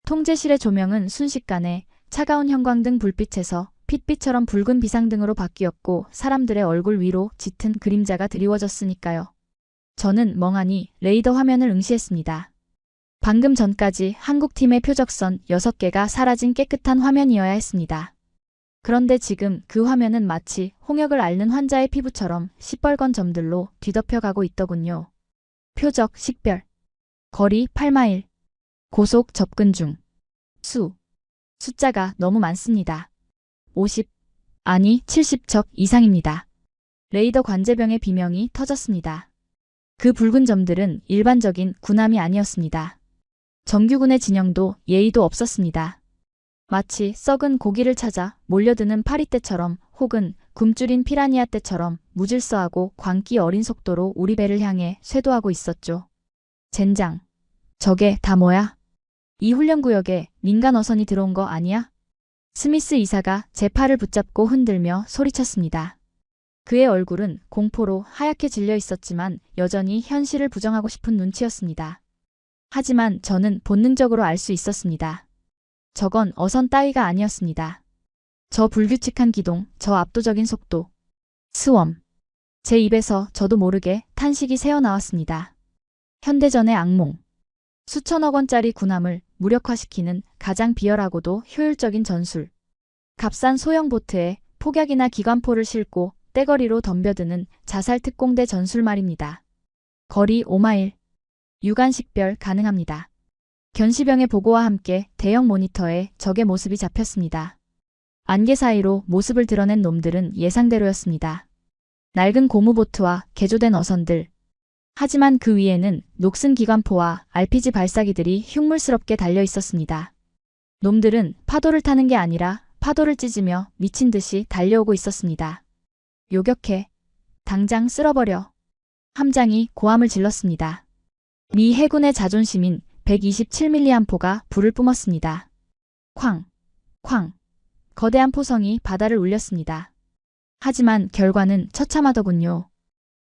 통제실의 조명은 순식간에 차가운 형광등 불빛에서 핏빛처럼 붉은 비상등으로 바뀌었고 사람들의 얼굴 위로 짙은 그림자가 드리워졌으니까요. 저는 멍하니 레이더 화면을 응시했습니다. 방금 전까지 한국팀의 표적선 6개가 사라진 깨끗한 화면이어야 했습니다. 그런데 지금 그 화면은 마치 홍역을 앓는 환자의 피부처럼 시뻘건 점들로 뒤덮여가고 있더군요. 표적 식별. 거리 8마일. 고속 접근 중. 숫자가 너무 많습니다. 50, 아니 70척 이상입니다. 레이더 관제병의 비명이 터졌습니다. 그 붉은 점들은 일반적인 군함이 아니었습니다. 정규군의 진영도 예의도 없었습니다. 마치 썩은 고기를 찾아 몰려드는 파리떼처럼 혹은 굶주린 피라니아 떼처럼 무질서하고 광기 어린 속도로 우리 배를 향해 쇄도하고 있었죠. 젠장. 저게 다 뭐야? 이 훈련구역에 민간 어선이 들어온 거 아니야? 스미스 이사가 제 팔을 붙잡고 흔들며 소리쳤습니다. 그의 얼굴은 공포로 하얗게 질려 있었지만 여전히 현실을 부정하고 싶은 눈치였습니다. 하지만 저는 본능적으로 알 수 있었습니다. 저건 어선 따위가 아니었습니다. 저 불규칙한 기동, 저 압도적인 속도. 스웜. 제 입에서 저도 모르게 탄식이 새어나왔습니다. 현대전의 악몽. 수천억 원짜리 군함을 무력화시키는 가장 비열하고도 효율적인 전술. 값싼 소형 보트에 폭약이나 기관포를 싣고 떼거리로 덤벼드는 자살 특공대 전술 말입니다. 거리 5마일. 유관 식별 가능합니다. 견시병의 보고와 함께 대형 모니터에 적의 모습이 잡혔습니다. 안개 사이로 모습을 드러낸 놈들은 예상대로였습니다. 낡은 고무보트와 개조된 어선들. 하지만 그 위에는 녹슨 기관포와 RPG 발사기들이 흉물스럽게 달려 있었습니다. 놈들은 파도를 타는 게 아니라 파도를 찢으며 미친 듯이 달려오고 있었습니다. 요격해. 당장 쓸어버려. 함장이 고함을 질렀습니다. 미 해군의 자존심인 127mA가 불을 뿜었습니다. 쾅, 쾅. 거대한 포성이 바다를 울렸습니다. 하지만 결과는 처참하더군요.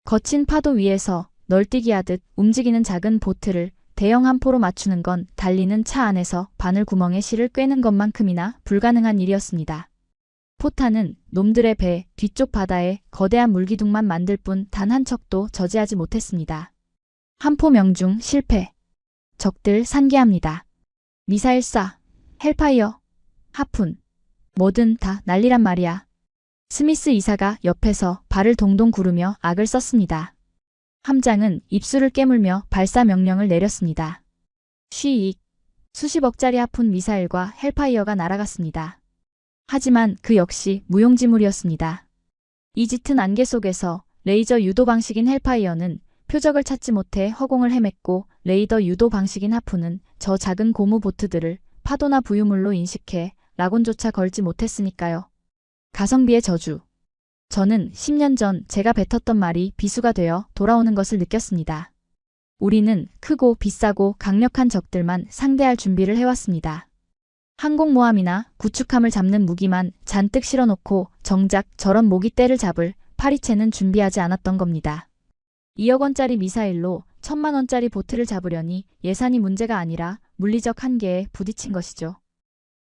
거친 파도 위에서 널뛰기 하듯 움직이는 작은 보트를 대형 함포로 맞추는 건 달리는 차 안에서 바늘구멍에 실을 꿰는 것만큼이나 불가능한 일이었습니다. 포탄은 놈들의 배 뒤쪽 바다에 거대한 물기둥만 만들 뿐 단 한 척도 저지하지 못했습니다. 함포 명중 실패. 적들 산계합니다. 미사일 쏴. 헬파이어. 하푼. 뭐든 다 난리란 말이야. 스미스 이사가 옆에서 발을 동동 구르며 악을 썼습니다. 함장은 입술을 깨물며 발사 명령을 내렸습니다. 쉬익. 수십억짜리 하푼 미사일과 헬파이어가 날아갔습니다. 하지만 그 역시 무용지물이었습니다. 이 짙은 안개 속에서 레이저 유도 방식인 헬파이어는 표적을 찾지 못해 허공을 헤맸고 레이더 유도 방식인 하푼은 저 작은 고무 보트들을 파도나 부유물로 인식해 라곤조차 걸지 못했으니까요. 가성비의 저주. 저는 10년 전 제가 뱉었던 말이 비수가 되어 돌아오는 것을 느꼈습니다. 우리는 크고 비싸고 강력한 적들만 상대할 준비를 해왔습니다. 항공모함이나 구축함을 잡는 무기만 잔뜩 실어놓고 정작 저런 모기떼를 잡을 파리채는 준비하지 않았던 겁니다. 2억 원짜리 미사일로 1000만 원짜리 보트를 잡으려니 예산이 문제가 아니라 물리적 한계에 부딪힌 것이죠.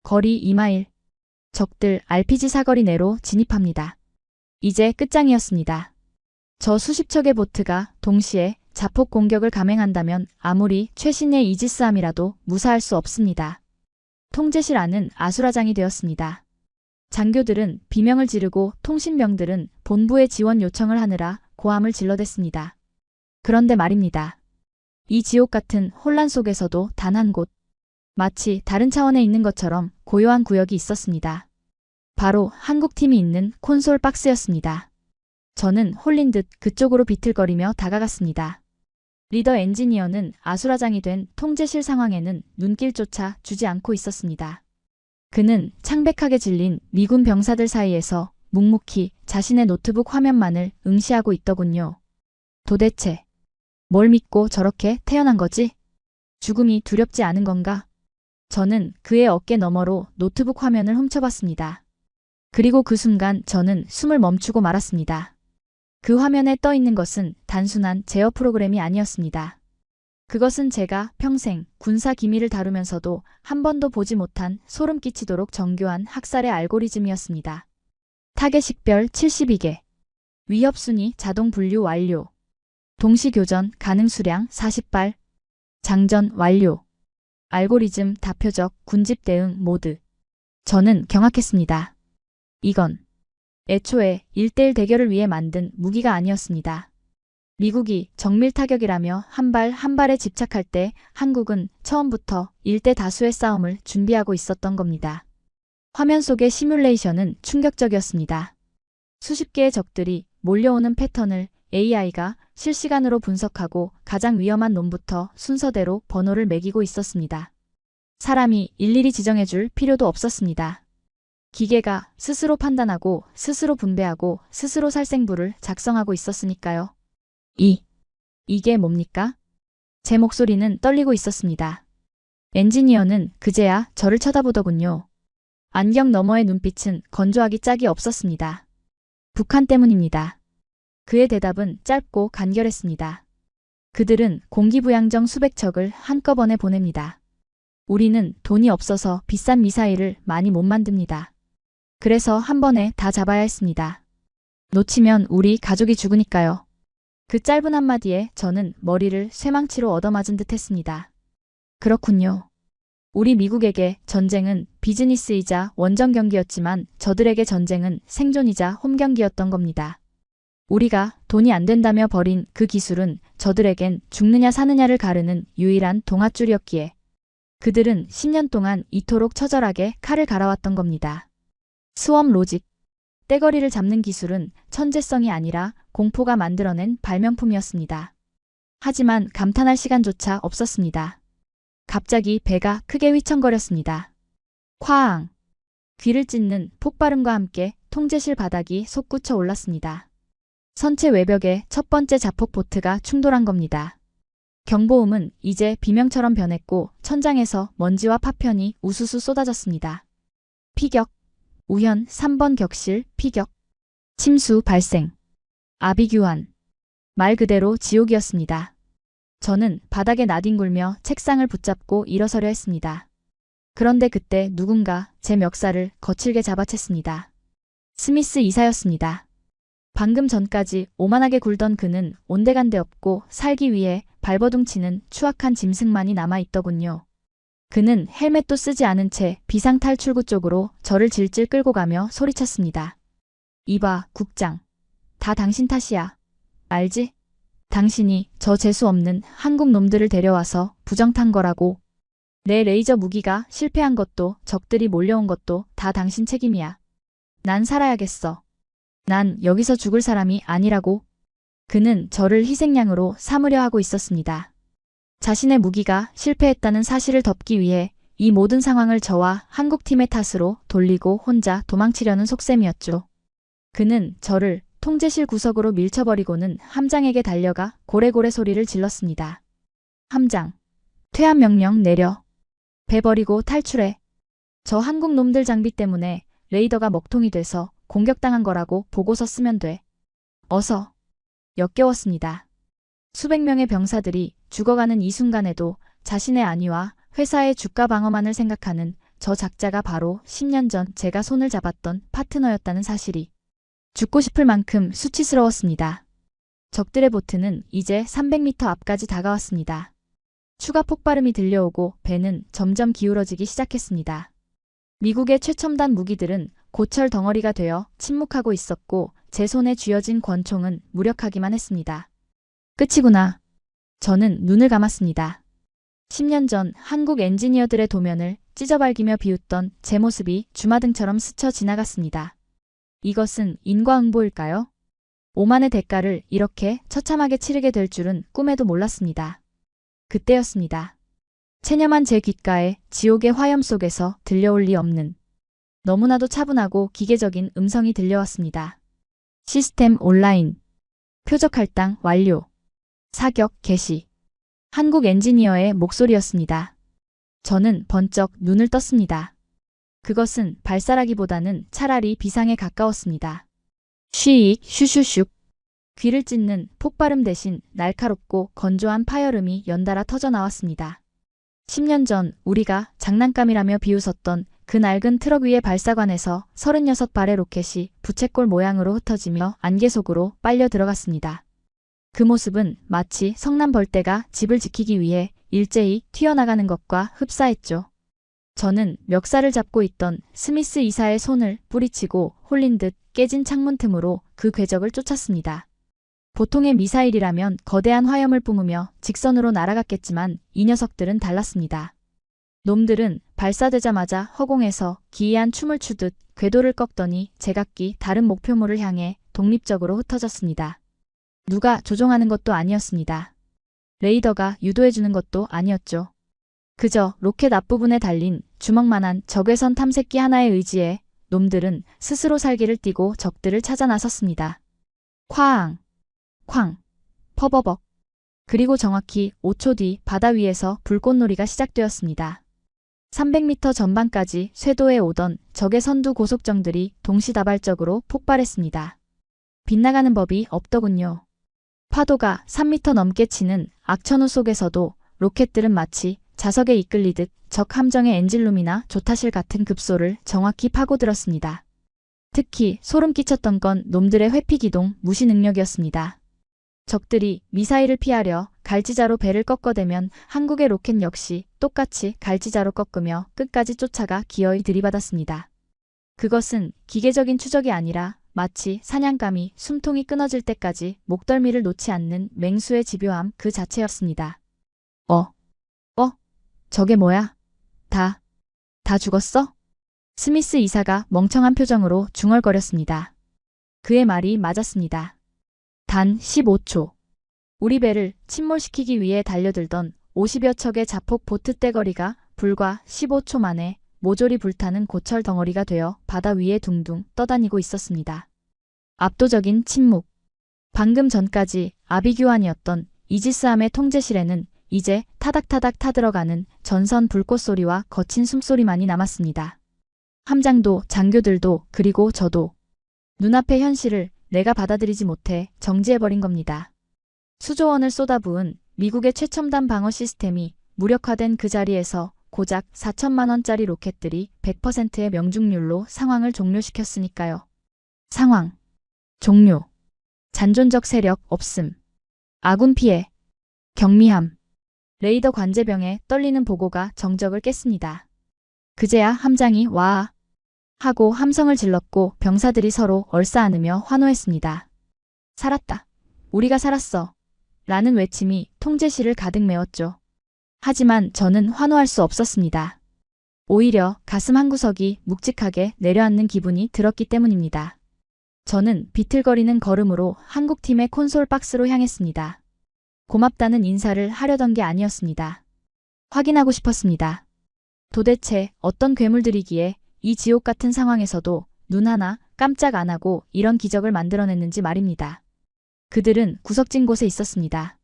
거리 2마일. 적들 RPG 사거리 내로 진입합니다. 이제 끝장이었습니다. 저 수십 척의 보트가 동시에 자폭 공격을 감행한다면 아무리 최신의 이지스함이라도 무사할 수 없습니다. 통제실 안은 아수라장이 되었습니다. 장교들은 비명을 지르고 통신병들은 본부에 지원 요청을 하느라 고함을 질러댔습니다. 그런데 말입니다. 이 지옥 같은 혼란 속에서도 단 한 곳, 마치 다른 차원에 있는 것처럼 고요한 구역이 있었습니다. 바로 한국팀이 있는 콘솔 박스였습니다. 저는 홀린 듯 그쪽으로 비틀거리며 다가갔습니다. 리더 엔지니어는 아수라장이 된 통제실 상황에는 눈길조차 주지 않고 있었습니다. 그는 창백하게 질린 미군 병사들 사이에서 묵묵히 자신의 노트북 화면만을 응시하고 있더군요. 도대체 뭘 믿고 저렇게 태어난 거지? 죽음이 두렵지 않은 건가? 저는 그의 어깨 너머로 노트북 화면을 훔쳐봤습니다. 그리고 그 순간 저는 숨을 멈추고 말았습니다. 그 화면에 떠 있는 것은 단순한 제어 프로그램이 아니었습니다. 그것은 제가 평생 군사 기밀을 다루면서도 한 번도 보지 못한 소름 끼치도록 정교한 학살의 알고리즘이었습니다. 타겟 식별 72개, 위협 순위 자동 분류 완료, 동시 교전 가능 수량 40발, 장전 완료, 알고리즘 다표적 군집 대응 모드. 저는 경악했습니다. 이건 애초에 1대1 대결을 위해 만든 무기가 아니었습니다. 미국이 정밀 타격이라며 한 발 한 발에 집착할 때 한국은 처음부터 1대 다수의 싸움을 준비하고 있었던 겁니다. 화면 속의 시뮬레이션은 충격적이었습니다. 수십 개의 적들이 몰려오는 패턴을 AI가 실시간으로 분석하고 가장 위험한 놈부터 순서대로 번호를 매기고 있었습니다. 사람이 일일이 지정해줄 필요도 없었습니다. 기계가 스스로 판단하고 스스로 분배하고 스스로 살생부를 작성하고 있었으니까요. 이게 뭡니까? 제 목소리는 떨리고 있었습니다. 엔지니어는 그제야 저를 쳐다보더군요. 안경 너머의 눈빛은 건조하기 짝이 없었습니다. 북한 때문입니다. 그의 대답은 짧고 간결했습니다. 그들은 공기부양정 수백 척을 한꺼번에 보냅니다. 우리는 돈이 없어서 비싼 미사일을 많이 못 만듭니다. 그래서 한 번에 다 잡아야 했습니다. 놓치면 우리 가족이 죽으니까요. 그 짧은 한마디에 저는 머리를 쇠망치로 얻어맞은 듯 했습니다. 그렇군요. 우리 미국에게 전쟁은 비즈니스이자 원정 경기였지만 저들에게 전쟁은 생존이자 홈 경기였던 겁니다. 우리가 돈이 안 된다며 버린 그 기술은 저들에겐 죽느냐 사느냐를 가르는 유일한 동아줄이었기에 그들은 10년 동안 이토록 처절하게 칼을 갈아왔던 겁니다. 스웜 로직, 떼거리를 잡는 기술은 천재성이 아니라 공포가 만들어낸 발명품이었습니다. 하지만 감탄할 시간조차 없었습니다. 갑자기 배가 크게 휘청거렸습니다. 쾅! 귀를 찢는 폭발음과 함께 통제실 바닥이 솟구쳐 올랐습니다. 선체 외벽에 첫 번째 자폭 보트가 충돌한 겁니다. 경보음은 이제 비명처럼 변했고 천장에서 먼지와 파편이 우수수 쏟아졌습니다. 피격, 우현 3번 격실 피격, 침수 발생, 아비규환. 말 그대로 지옥이었습니다. 저는 바닥에 나뒹굴며 책상을 붙잡고 일어서려 했습니다. 그런데 그때 누군가 제 멱살을 거칠게 잡아챘습니다. 스미스 이사였습니다. 방금 전까지 오만하게 굴던 그는 온데간데 없고 살기 위해 발버둥치는 추악한 짐승만이 남아있더군요. 그는 헬멧도 쓰지 않은 채 비상탈출구 쪽으로 저를 질질 끌고 가며 소리쳤습니다. 이봐, 국장. 다 당신 탓이야. 알지? 당신이 저 재수 없는 한국 놈들을 데려와서 부정탄 거라고. 내 레이저 무기가 실패한 것도 적들이 몰려온 것도 다 당신 책임이야. 난 살아야겠어. 난 여기서 죽을 사람이 아니라고. 그는 저를 희생양으로 삼으려 하고 있었습니다. 자신의 무기가 실패했다는 사실을 덮기 위해 이 모든 상황을 저와 한국팀의 탓으로 돌리고 혼자 도망치려는 속셈이었죠. 그는 저를 통제실 구석으로 밀쳐버리고는 함장에게 달려가 고래고래 소리를 질렀습니다. 함장, 퇴함 명령 내려. 배 버리고 탈출해. 저 한국 놈들 장비 때문에 레이더가 먹통이 돼서 공격당한 거라고 보고서 쓰면 돼. 어서. 역겨웠습니다. 수백 명의 병사들이 죽어가는 이 순간에도 자신의 안위와 회사의 주가 방어만을 생각하는 저 작자가 바로 10년 전 제가 손을 잡았던 파트너였다는 사실이 죽고 싶을 만큼 수치스러웠습니다. 적들의 보트는 이제 300m 앞까지 다가왔습니다. 추가 폭발음이 들려오고 배는 점점 기울어지기 시작했습니다. 미국의 최첨단 무기들은 고철 덩어리가 되어 침묵하고 있었고 제 손에 쥐어진 권총은 무력하기만 했습니다. 끝이구나. 저는 눈을 감았습니다. 10년 전 한국 엔지니어들의 도면을 찢어발기며 비웃던 제 모습이 주마등처럼 스쳐 지나갔습니다. 이것은 인과응보일까요? 오만의 대가를 이렇게 처참하게 치르게 될 줄은 꿈에도 몰랐습니다. 그때였습니다. 체념한 제 귓가에 지옥의 화염 속에서 들려올 리 없는 너무나도 차분하고 기계적인 음성이 들려왔습니다. 시스템 온라인. 표적 할당 완료. 사격 개시. 한국 엔지니어의 목소리였습니다. 저는 번쩍 눈을 떴습니다. 그것은 발사라기보다는 차라리 비상에 가까웠습니다. 쉬익 슈슈슉. 귀를 찢는 폭발음 대신 날카롭고 건조한 파열음이 연달아 터져 나왔습니다. 10년 전 우리가 장난감이라며 비웃었던 그 낡은 트럭 위의 발사관에서 36발의 로켓이 부채꼴 모양으로 흩어지며 안개 속으로 빨려 들어갔습니다. 그 모습은 마치 성난 벌떼가 집을 지키기 위해 일제히 튀어나가는 것과 흡사했죠. 저는 멱살을 잡고 있던 스미스 이사의 손을 뿌리치고 홀린 듯 깨진 창문 틈으로 그 궤적을 쫓았습니다. 보통의 미사일이라면 거대한 화염을 뿜으며 직선으로 날아갔겠지만 이 녀석들은 달랐습니다. 놈들은 발사되자마자 허공에서 기이한 춤을 추듯 궤도를 꺾더니 제각기 다른 목표물을 향해 독립적으로 흩어졌습니다. 누가 조종하는 것도 아니었습니다. 레이더가 유도해주는 것도 아니었죠. 그저 로켓 앞부분에 달린 주먹만한 적외선 탐색기 하나에 의지해 놈들은 스스로 살기를 띠고 적들을 찾아 나섰습니다. 쾅! 쾅! 퍼버벅! 그리고 정확히 5초 뒤 바다 위에서 불꽃놀이가 시작되었습니다. 300m 전방까지 쇄도해 오던 적의 선두 고속정들이 동시다발적으로 폭발했습니다. 빗나가는 법이 없더군요. 파도가 3m 넘게 치는 악천후 속에서도 로켓들은 마치 자석에 이끌리듯 적 함정의 엔진룸이나 조타실 같은 급소를 정확히 파고들었습니다. 특히 소름 끼쳤던 건 놈들의 회피기동 무시 능력이었습니다. 적들이 미사일을 피하려 갈지자로 배를 꺾어대면 한국의 로켓 역시 똑같이 갈지자로 꺾으며 끝까지 쫓아가 기어이 들이받았습니다. 그것은 기계적인 추적이 아니라 마치 사냥감이 숨통이 끊어질 때까지 목덜미를 놓지 않는 맹수의 집요함 그 자체였습니다. 저게 뭐야? 다 죽었어? 스미스 이사가 멍청한 표정으로 중얼거렸습니다. 그의 말이 맞았습니다. 단 15초. 우리 배를 침몰시키기 위해 달려들던 50여 척의 자폭 보트 떼거리가 불과 15초 만에 모조리 불타는 고철 덩어리가 되어 바다 위에 둥둥 떠다니고 있었습니다. 압도적인 침묵. 방금 전까지 아비규환이었던 이지스함의 통제실에는 이제 타닥타닥 타들어가는 전선 불꽃 소리와 거친 숨소리만이 남았습니다. 함장도 장교들도 그리고 저도 눈앞의 현실을 내가 받아들이지 못해 정지해버린 겁니다. 수조원을 쏟아부은 미국의 최첨단 방어 시스템이 무력화된 그 자리에서 고작 4천만 원짜리 로켓들이 100%의 명중률로 상황을 종료시켰으니까요. 상황. 종료. 잔존적 세력 없음. 아군 피해. 경미함. 레이더 관제병에 떨리는 보고가 정적을 깼습니다. 그제야 함장이 와 하고 함성을 질렀고 병사들이 서로 얼싸안으며 환호했습니다. 살았다. 우리가 살았어. 라는 외침이 통제실을 가득 메웠죠. 하지만 저는 환호할 수 없었습니다. 오히려 가슴 한구석이 묵직하게 내려앉는 기분이 들었기 때문입니다. 저는 비틀거리는 걸음으로 한국팀의 콘솔 박스로 향했습니다. 고맙다는 인사를 하려던 게 아니었습니다. 확인하고 싶었습니다. 도대체 어떤 괴물들이기에 이 지옥 같은 상황에서도 눈 하나 깜짝 안 하고 이런 기적을 만들어냈는지 말입니다. 그들은 구석진 곳에 있었습니다.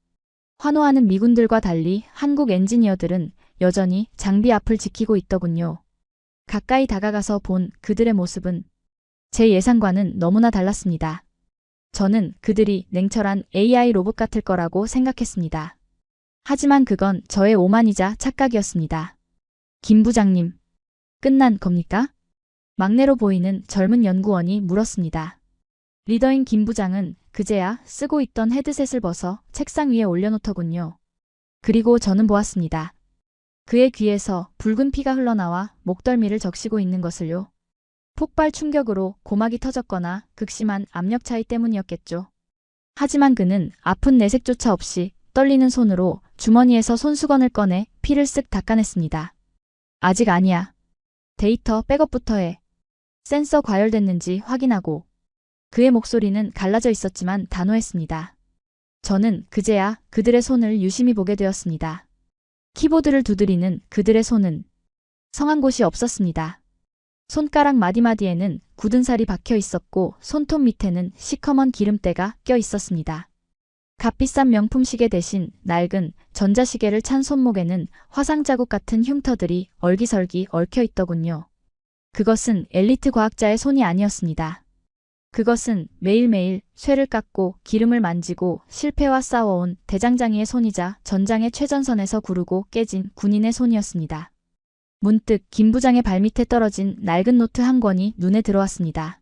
환호하는 미군들과 달리 한국 엔지니어들은 여전히 장비 앞을 지키고 있더군요. 가까이 다가가서 본 그들의 모습은 제 예상과는 너무나 달랐습니다. 저는 그들이 냉철한 AI 로봇 같을 거라고 생각했습니다. 하지만 그건 저의 오만이자 착각이었습니다. 김 부장님. 끝난 겁니까? 막내로 보이는 젊은 연구원이 물었습니다. 리더인 김 부장은 그제야 쓰고 있던 헤드셋을 벗어 책상 위에 올려놓더군요. 그리고 저는 보았습니다. 그의 귀에서 붉은 피가 흘러나와 목덜미를 적시고 있는 것을요. 폭발 충격으로 고막이 터졌거나 극심한 압력 차이 때문이었겠죠. 하지만 그는 아픈 내색조차 없이 떨리는 손으로 주머니에서 손수건을 꺼내 피를 쓱 닦아냈습니다. 아직 아니야. 데이터 백업부터 해. 센서 과열됐는지 확인하고. 그의 목소리는 갈라져 있었지만 단호했습니다. 저는 그제야 그들의 손을 유심히 보게 되었습니다. 키보드를 두드리는 그들의 손은 성한 곳이 없었습니다. 손가락 마디마디에는 굳은 살이 박혀 있었고 손톱 밑에는 시커먼 기름때가 껴 있었습니다. 값비싼 명품 시계 대신 낡은 전자시계를 찬 손목에는 화상 자국 같은 흉터들이 얼기설기 얽혀 있더군요. 그것은 엘리트 과학자의 손이 아니었습니다. 그것은 매일매일 쇠를 깎고 기름을 만지고 실패와 싸워온 대장장이의 손이자 전장의 최전선에서 구르고 깨진 군인의 손이었습니다. 문득 김 부장의 발밑에 떨어진 낡은 노트 한 권이 눈에 들어왔습니다.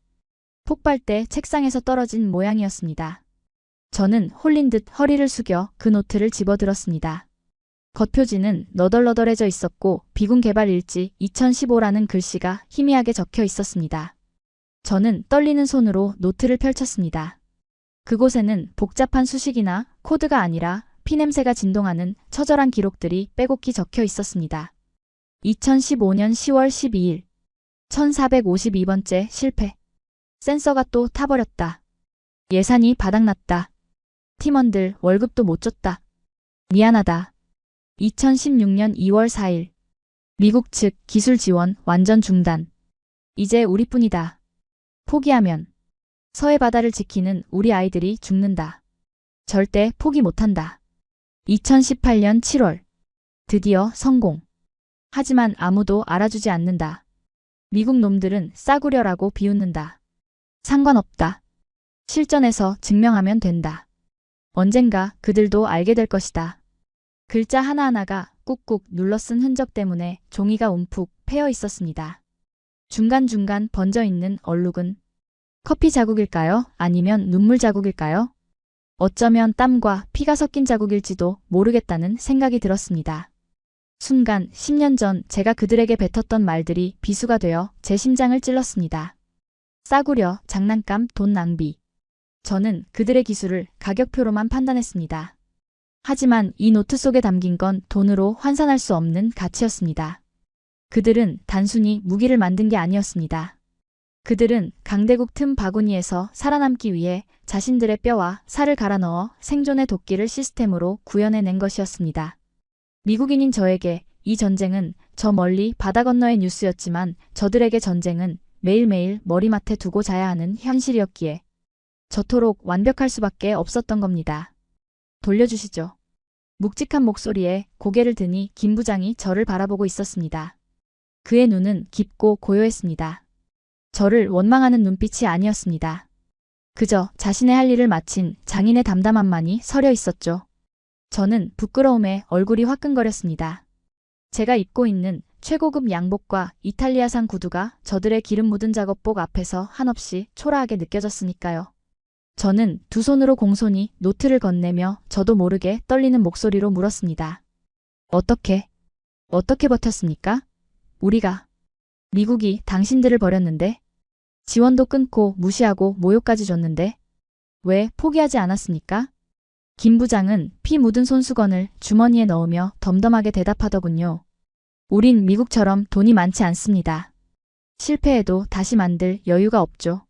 폭발 때 책상에서 떨어진 모양이었습니다. 저는 홀린 듯 허리를 숙여 그 노트를 집어들었습니다. 겉표지는 너덜너덜해져 있었고 비군 개발 일지 2015라는 글씨가 희미하게 적혀 있었습니다. 저는 떨리는 손으로 노트를 펼쳤습니다. 그곳에는 복잡한 수식이나 코드가 아니라 피냄새가 진동하는 처절한 기록들이 빼곡히 적혀 있었습니다. 2015년 10월 12일 1452번째 실패. 센서가 또 타버렸다. 예산이 바닥났다. 팀원들 월급도 못 줬다. 미안하다. 2016년 2월 4일 미국 측 기술 지원 완전 중단. 이제 우리뿐이다. 포기하면 서해 바다를 지키는 우리 아이들이 죽는다. 절대 포기 못한다. 2018년 7월 드디어 성공. 하지만 아무도 알아주지 않는다. 미국 놈들은 싸구려라고 비웃는다. 상관없다. 실전에서 증명하면 된다. 언젠가 그들도 알게 될 것이다. 글자 하나하나가 꾹꾹 눌러 쓴 흔적 때문에 종이가 움푹 패여 있었습니다. 중간중간 번져있는 얼룩은 커피 자국일까요? 아니면 눈물 자국일까요? 어쩌면 땀과 피가 섞인 자국일지도 모르겠다는 생각이 들었습니다. 순간 10년 전 제가 그들에게 뱉었던 말들이 비수가 되어 제 심장을 찔렀습니다. 싸구려, 장난감, 돈 낭비. 저는 그들의 기술을 가격표로만 판단했습니다. 하지만 이 노트 속에 담긴 건 돈으로 환산할 수 없는 가치였습니다. 그들은 단순히 무기를 만든 게 아니었습니다. 그들은 강대국 틈 바구니에서 살아남기 위해 자신들의 뼈와 살을 갈아 넣어 생존의 도끼를 시스템으로 구현해낸 것이었습니다. 미국인인 저에게 이 전쟁은 저 멀리 바다 건너의 뉴스였지만 저들에게 전쟁은 매일매일 머리맡에 두고 자야 하는 현실이었기에 저토록 완벽할 수밖에 없었던 겁니다. 돌려주시죠. 묵직한 목소리에 고개를 드니 김 부장이 저를 바라보고 있었습니다. 그의 눈은 깊고 고요했습니다. 저를 원망하는 눈빛이 아니었습니다. 그저 자신의 할 일을 마친 장인의 담담함만이 서려 있었죠. 저는 부끄러움에 얼굴이 화끈거렸습니다. 제가 입고 있는 최고급 양복과 이탈리아산 구두가 저들의 기름 묻은 작업복 앞에서 한없이 초라하게 느껴졌으니까요. 저는 두 손으로 공손히 노트를 건네며 저도 모르게 떨리는 목소리로 물었습니다. 어떻게 버텼습니까? 우리가. 미국이 당신들을 버렸는데, 지원도 끊고 무시하고 모욕까지 줬는데, 왜 포기하지 않았습니까? 김 부장은 피 묻은 손수건을 주머니에 넣으며 덤덤하게 대답하더군요. 우린 미국처럼 돈이 많지 않습니다. 실패해도 다시 만들 여유가 없죠.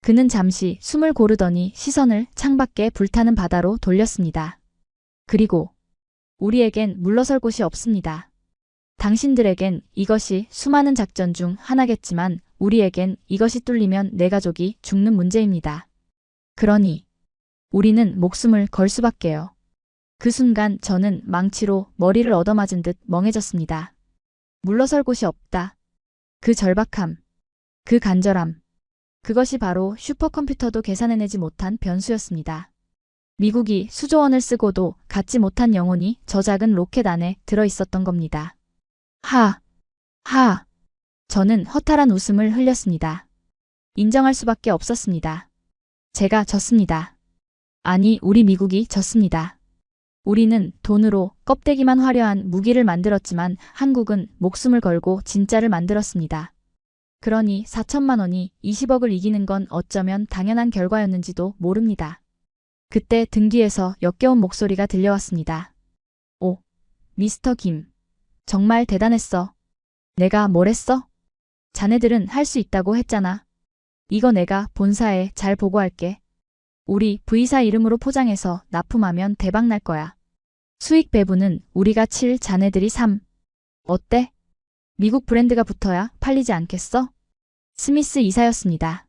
그는 잠시 숨을 고르더니 시선을 창밖에 불타는 바다로 돌렸습니다. 그리고 우리에겐 물러설 곳이 없습니다. 당신들에겐 이것이 수많은 작전 중 하나겠지만 우리에겐 이것이 뚫리면 내 가족이 죽는 문제입니다. 그러니 우리는 목숨을 걸 수밖에요. 그 순간 저는 망치로 머리를 얻어맞은 듯 멍해졌습니다. 물러설 곳이 없다. 그 절박함, 그 간절함. 그것이 바로 슈퍼컴퓨터도 계산해내지 못한 변수였습니다. 미국이 수조 원을 쓰고도 갖지 못한 영혼이 저 작은 로켓 안에 들어있었던 겁니다. 저는 허탈한 웃음을 흘렸습니다. 인정할 수밖에 없었습니다. 제가 졌습니다. 아니, 우리 미국이 졌습니다. 우리는 돈으로 껍데기만 화려한 무기를 만들었지만 한국은 목숨을 걸고 진짜를 만들었습니다. 그러니 4천만 원이 20억을 이기는 건 어쩌면 당연한 결과였는지도 모릅니다. 그때 등 뒤에서 역겨운 목소리가 들려왔습니다. 오, 미스터 김. 정말 대단했어. 내가 뭘 했어? 자네들은 할 수 있다고 했잖아. 이거 내가 본사에 잘 보고할게. 우리 V사 이름으로 포장해서 납품하면 대박 날 거야. 수익 배분은 우리가 7, 자네들이 3. 어때? 미국 브랜드가 붙어야 팔리지 않겠어? 스미스 이사였습니다.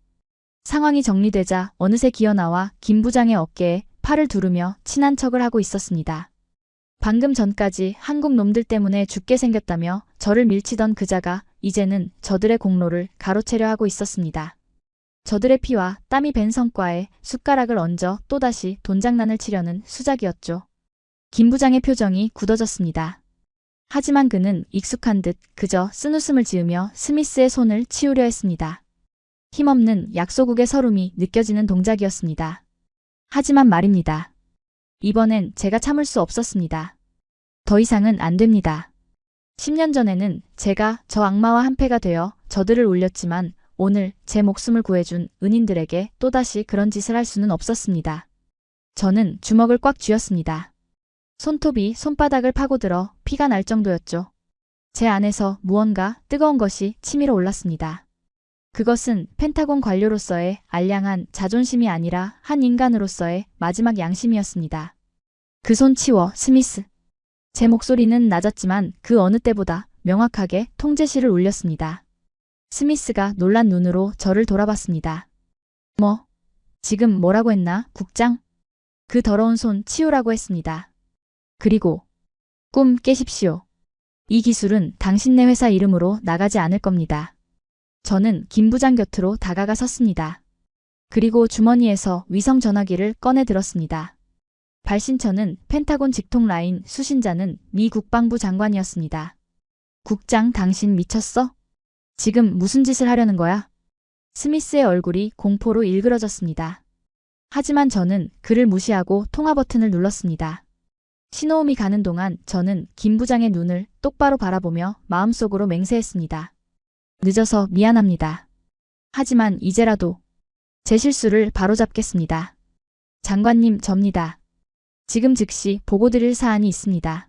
상황이 정리되자 어느새 기어나와 김 부장의 어깨에 팔을 두르며 친한 척을 하고 있었습니다. 방금 전까지 한국 놈들 때문에 죽게 생겼다며 저를 밀치던 그자가 이제는 저들의 공로를 가로채려 하고 있었습니다. 저들의 피와 땀이 밴 성과에 숟가락을 얹어 또다시 돈장난을 치려는 수작이었죠. 김 부장의 표정이 굳어졌습니다. 하지만 그는 익숙한 듯 그저 쓴웃음을 지으며 스미스의 손을 치우려 했습니다. 힘없는 약소국의 서름이 느껴지는 동작이었습니다. 하지만 말입니다. 이번엔 제가 참을 수 없었습니다. 더 이상은 안 됩니다. 10년 전에는 제가 저 악마와 한패가 되어 저들을 울렸지만 오늘 제 목숨을 구해준 은인들에게 또다시 그런 짓을 할 수는 없었습니다. 저는 주먹을 꽉 쥐었습니다. 손톱이 손바닥을 파고들어 피가 날 정도였죠. 제 안에서 무언가 뜨거운 것이 치밀어 올랐습니다. 그것은 펜타곤 관료로서의 알량한 자존심이 아니라 한 인간으로서의 마지막 양심이었습니다. 그 손 치워, 스미스. 제 목소리는 낮았지만 그 어느 때보다 명확하게 통제시를 울렸습니다. 스미스가 놀란 눈으로 저를 돌아봤습니다. 뭐? 지금 뭐라고 했나, 국장? 그 더러운 손 치우라고 했습니다. 그리고 꿈 깨십시오. 이 기술은 당신네 회사 이름으로 나가지 않을 겁니다. 저는 김 부장 곁으로 다가가 섰습니다. 그리고 주머니에서 위성 전화기를 꺼내 들었습니다. 발신처는 펜타곤 직통 라인, 수신자는 미 국방부 장관이었습니다. 국장, 당신 미쳤어? 지금 무슨 짓을 하려는 거야? 스미스의 얼굴이 공포로 일그러졌습니다. 하지만 저는 그를 무시하고 통화 버튼을 눌렀습니다. 신호음이 가는 동안 저는 김 부장의 눈을 똑바로 바라보며 마음속으로 맹세했습니다. 늦어서 미안합니다. 하지만 이제라도 제 실수를 바로잡겠습니다. 장관님, 접니다. 지금 즉시 보고드릴 사안이 있습니다.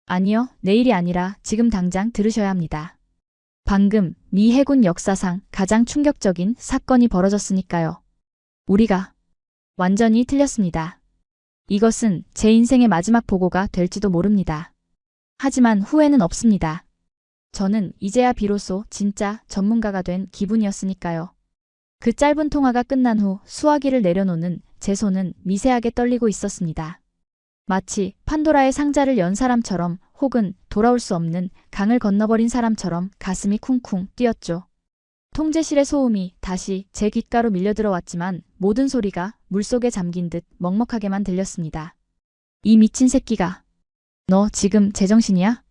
아니요, 내일이 아니라 지금 당장 들으셔야 합니다. 방금 미 해군 역사상 가장 충격적인 사건이 벌어졌으니까요. 우리가 완전히 틀렸습니다. 이것은 제 인생의 마지막 보고가 될지도 모릅니다. 하지만 후회는 없습니다. 저는 이제야 비로소 진짜 전문가가 된 기분이었으니까요. 그 짧은 통화가 끝난 후 수화기를 내려놓는 제 손은 미세하게 떨리고 있었습니다. 마치 판도라의 상자를 연 사람처럼 혹은 돌아올 수 없는 강을 건너버린 사람처럼 가슴이 쿵쿵 뛰었죠. 통제실의 소음이 다시 제 귓가로 밀려들어왔지만 모든 소리가 물속에 잠긴 듯 먹먹하게만 들렸습니다. 이 미친 새끼가. 너 지금 제정신이야?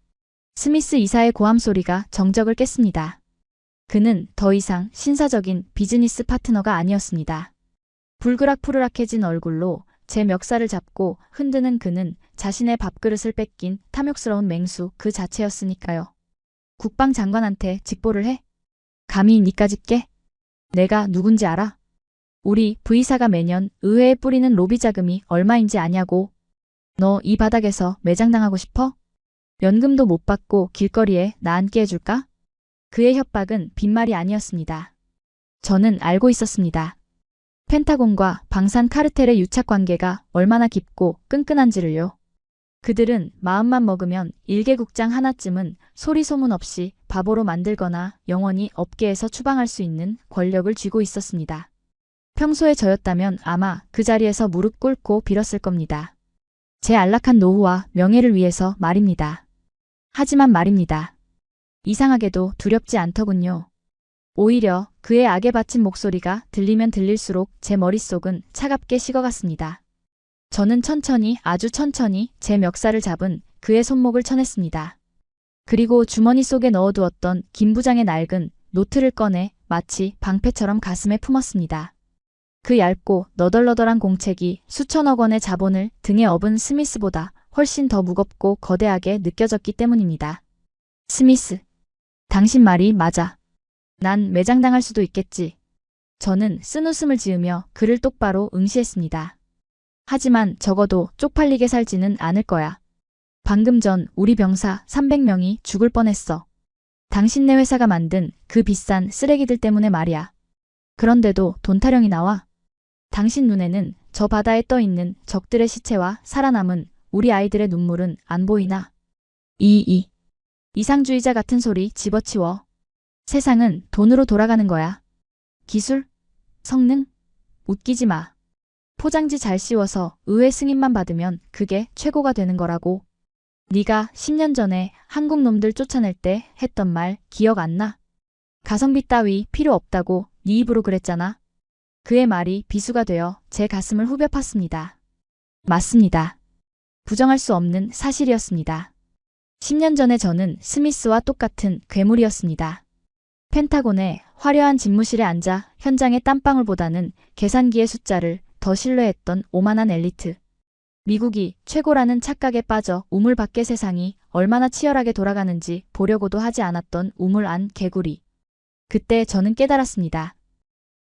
스미스 이사의 고함 소리가 정적을 깼습니다. 그는 더 이상 신사적인 비즈니스 파트너가 아니었습니다. 불그락푸르락해진 얼굴로 제 멱살을 잡고 흔드는 그는 자신의 밥그릇을 뺏긴 탐욕스러운 맹수 그 자체였으니까요. 국방장관한테 직보를 해? 감히 니까지 깨? 내가 누군지 알아? 우리 V사가 매년 의회에 뿌리는 로비 자금이 얼마인지 아냐고. 너 이 바닥에서 매장당하고 싶어? 연금도 못 받고 길거리에 나 앉게 해줄까? 그의 협박은 빈말이 아니었습니다. 저는 알고 있었습니다. 펜타곤과 방산 카르텔의 유착 관계가 얼마나 깊고 끈끈한지를요. 그들은 마음만 먹으면 일개국장 하나쯤은 소리 소문 없이 바보로 만들거나 영원히 업계에서 추방할 수 있는 권력을 쥐고 있었습니다. 평소에 저였다면 아마 그 자리에서 무릎 꿇고 빌었을 겁니다. 제 안락한 노후와 명예를 위해서 말입니다. 하지만 말입니다. 이상하게도 두렵지 않더군요. 오히려 그의 악에 바친 목소리가 들리면 들릴수록 제 머릿속은 차갑게 식어갔습니다. 저는 천천히, 아주 천천히 제 멱살을 잡은 그의 손목을 쳐냈습니다. 그리고 주머니 속에 넣어두었던 김 부장의 낡은 노트를 꺼내 마치 방패처럼 가슴에 품었습니다. 그 얇고 너덜너덜한 공책이 수천억 원의 자본을 등에 업은 스미스보다 훨씬 더 무겁고 거대하게 느껴졌기 때문입니다. 스미스, 당신 말이 맞아. 난 매장당할 수도 있겠지. 저는 쓴웃음을 지으며 그를 똑바로 응시했습니다. 하지만 적어도 쪽팔리게 살지는 않을 거야. 방금 전 우리 병사 300명이 죽을 뻔했어. 당신네 회사가 만든 그 비싼 쓰레기들 때문에 말이야. 그런데도 돈 타령이 나와? 당신 눈에는 저 바다에 떠있는 적들의 시체와 살아남은 우리 아이들의 눈물은 안 보이나? 이상주의자 같은 소리 집어치워. 세상은 돈으로 돌아가는 거야. 기술? 성능? 웃기지 마. 포장지 잘 씌워서 의회 승인만 받으면 그게 최고가 되는 거라고. 네가 10년 전에 한국 놈들 쫓아낼 때 했던 말 기억 안 나? 가성비 따위 필요 없다고 네 입으로 그랬잖아. 그의 말이 비수가 되어 제 가슴을 후벼 팠습니다. 맞습니다. 부정할 수 없는 사실이었습니다. 10년 전에 저는 스미스와 똑같은 괴물이었습니다. 펜타곤의 화려한 집무실에 앉아 현장의 땀방울보다는 계산기의 숫자를 더 신뢰했던 오만한 엘리트. 미국이 최고라는 착각에 빠져 우물 밖의 세상이 얼마나 치열하게 돌아가는지 보려고도 하지 않았던 우물 안 개구리. 그때 저는 깨달았습니다.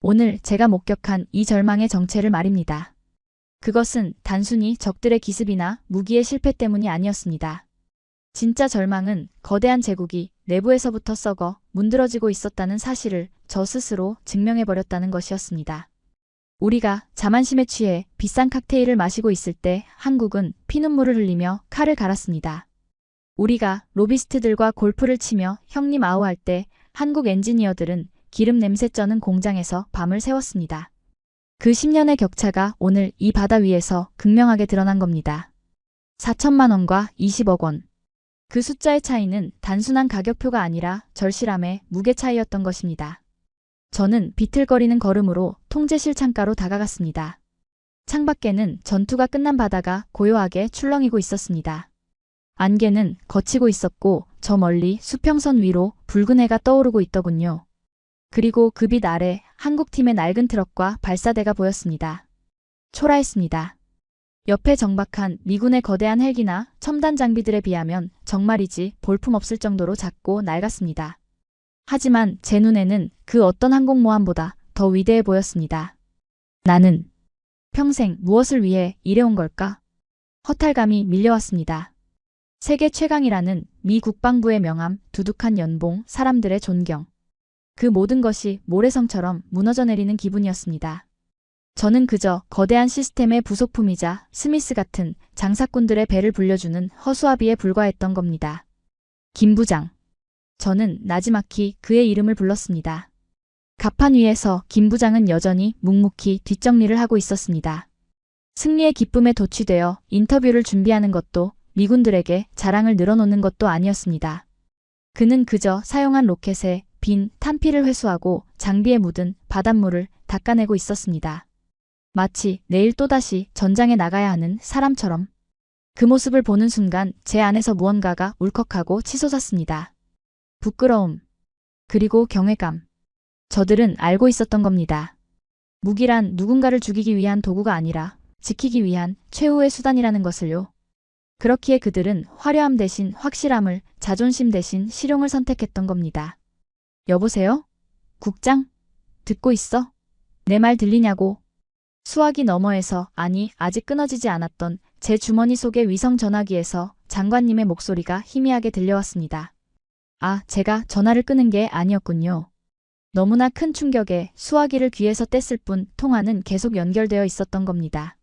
오늘 제가 목격한 이 절망의 정체를 말입니다. 그것은 단순히 적들의 기습이나 무기의 실패 때문이 아니었습니다. 진짜 절망은 거대한 제국이 내부에서부터 썩어 문드러지고 있었다는 사실을 저 스스로 증명해버렸다는 것이었습니다. 우리가 자만심에 취해 비싼 칵테일을 마시고 있을 때 한국은 피눈물을 흘리며 칼을 갈았습니다. 우리가 로비스트들과 골프를 치며 형님 아우할 때 한국 엔지니어들은 기름 냄새 쩌는 공장에서 밤을 새웠습니다. 그 10년의 격차가 오늘 이 바다 위에서 극명하게 드러난 겁니다. 4천만 원과 20억 원. 그 숫자의 차이는 단순한 가격표가 아니라 절실함의 무게 차이였던 것입니다. 저는 비틀거리는 걸음으로 통제실 창가로 다가갔습니다. 창밖에는 전투가 끝난 바다가 고요하게 출렁이고 있었습니다. 안개는 걷히고 있었고 저 멀리 수평선 위로 붉은 해가 떠오르고 있더군요. 그리고 그 빛 아래 한국팀의 낡은 트럭과 발사대가 보였습니다. 초라했습니다. 옆에 정박한 미군의 거대한 헬기나 첨단 장비들에 비하면 정말이지 볼품없을 정도로 작고 낡았습니다. 하지만 제 눈에는 그 어떤 항공모함보다 더 위대해 보였습니다. 나는 평생 무엇을 위해 일해온 걸까? 허탈감이 밀려왔습니다. 세계 최강이라는 미 국방부의 명함, 두둑한 연봉, 사람들의 존경. 그 모든 것이 모래성처럼 무너져 내리는 기분이었습니다. 저는 그저 거대한 시스템의 부속품이자 스미스 같은 장사꾼들의 배를 불려주는 허수아비에 불과했던 겁니다. 김 부장. 저는 나지막히 그의 이름을 불렀습니다. 갑판 위에서 김 부장은 여전히 묵묵히 뒷정리를 하고 있었습니다. 승리의 기쁨에 도취되어 인터뷰를 준비하는 것도 미군들에게 자랑을 늘어놓는 것도 아니었습니다. 그는 그저 사용한 로켓에 빈 탄피를 회수하고 장비에 묻은 바닷물을 닦아내고 있었습니다. 마치 내일 또다시 전장에 나가야 하는 사람처럼. 그 모습을 보는 순간 제 안에서 무언가가 울컥하고 치솟았습니다. 부끄러움, 그리고 경외감. 저들은 알고 있었던 겁니다. 무기란 누군가를 죽이기 위한 도구가 아니라 지키기 위한 최후의 수단이라는 것을요. 그렇기에 그들은 화려함 대신 확실함을, 자존심 대신 실용을 선택했던 겁니다. 여보세요? 국장? 듣고 있어? 내 말 들리냐고? 수화기 너머에서, 아니 아직 끊어지지 않았던 제 주머니 속의 위성 전화기에서 장관님의 목소리가 희미하게 들려왔습니다. 아, 제가 전화를 끄는 게 아니었군요. 너무나 큰 충격에 수화기를 귀에서 뗐을 뿐 통화는 계속 연결되어 있었던 겁니다.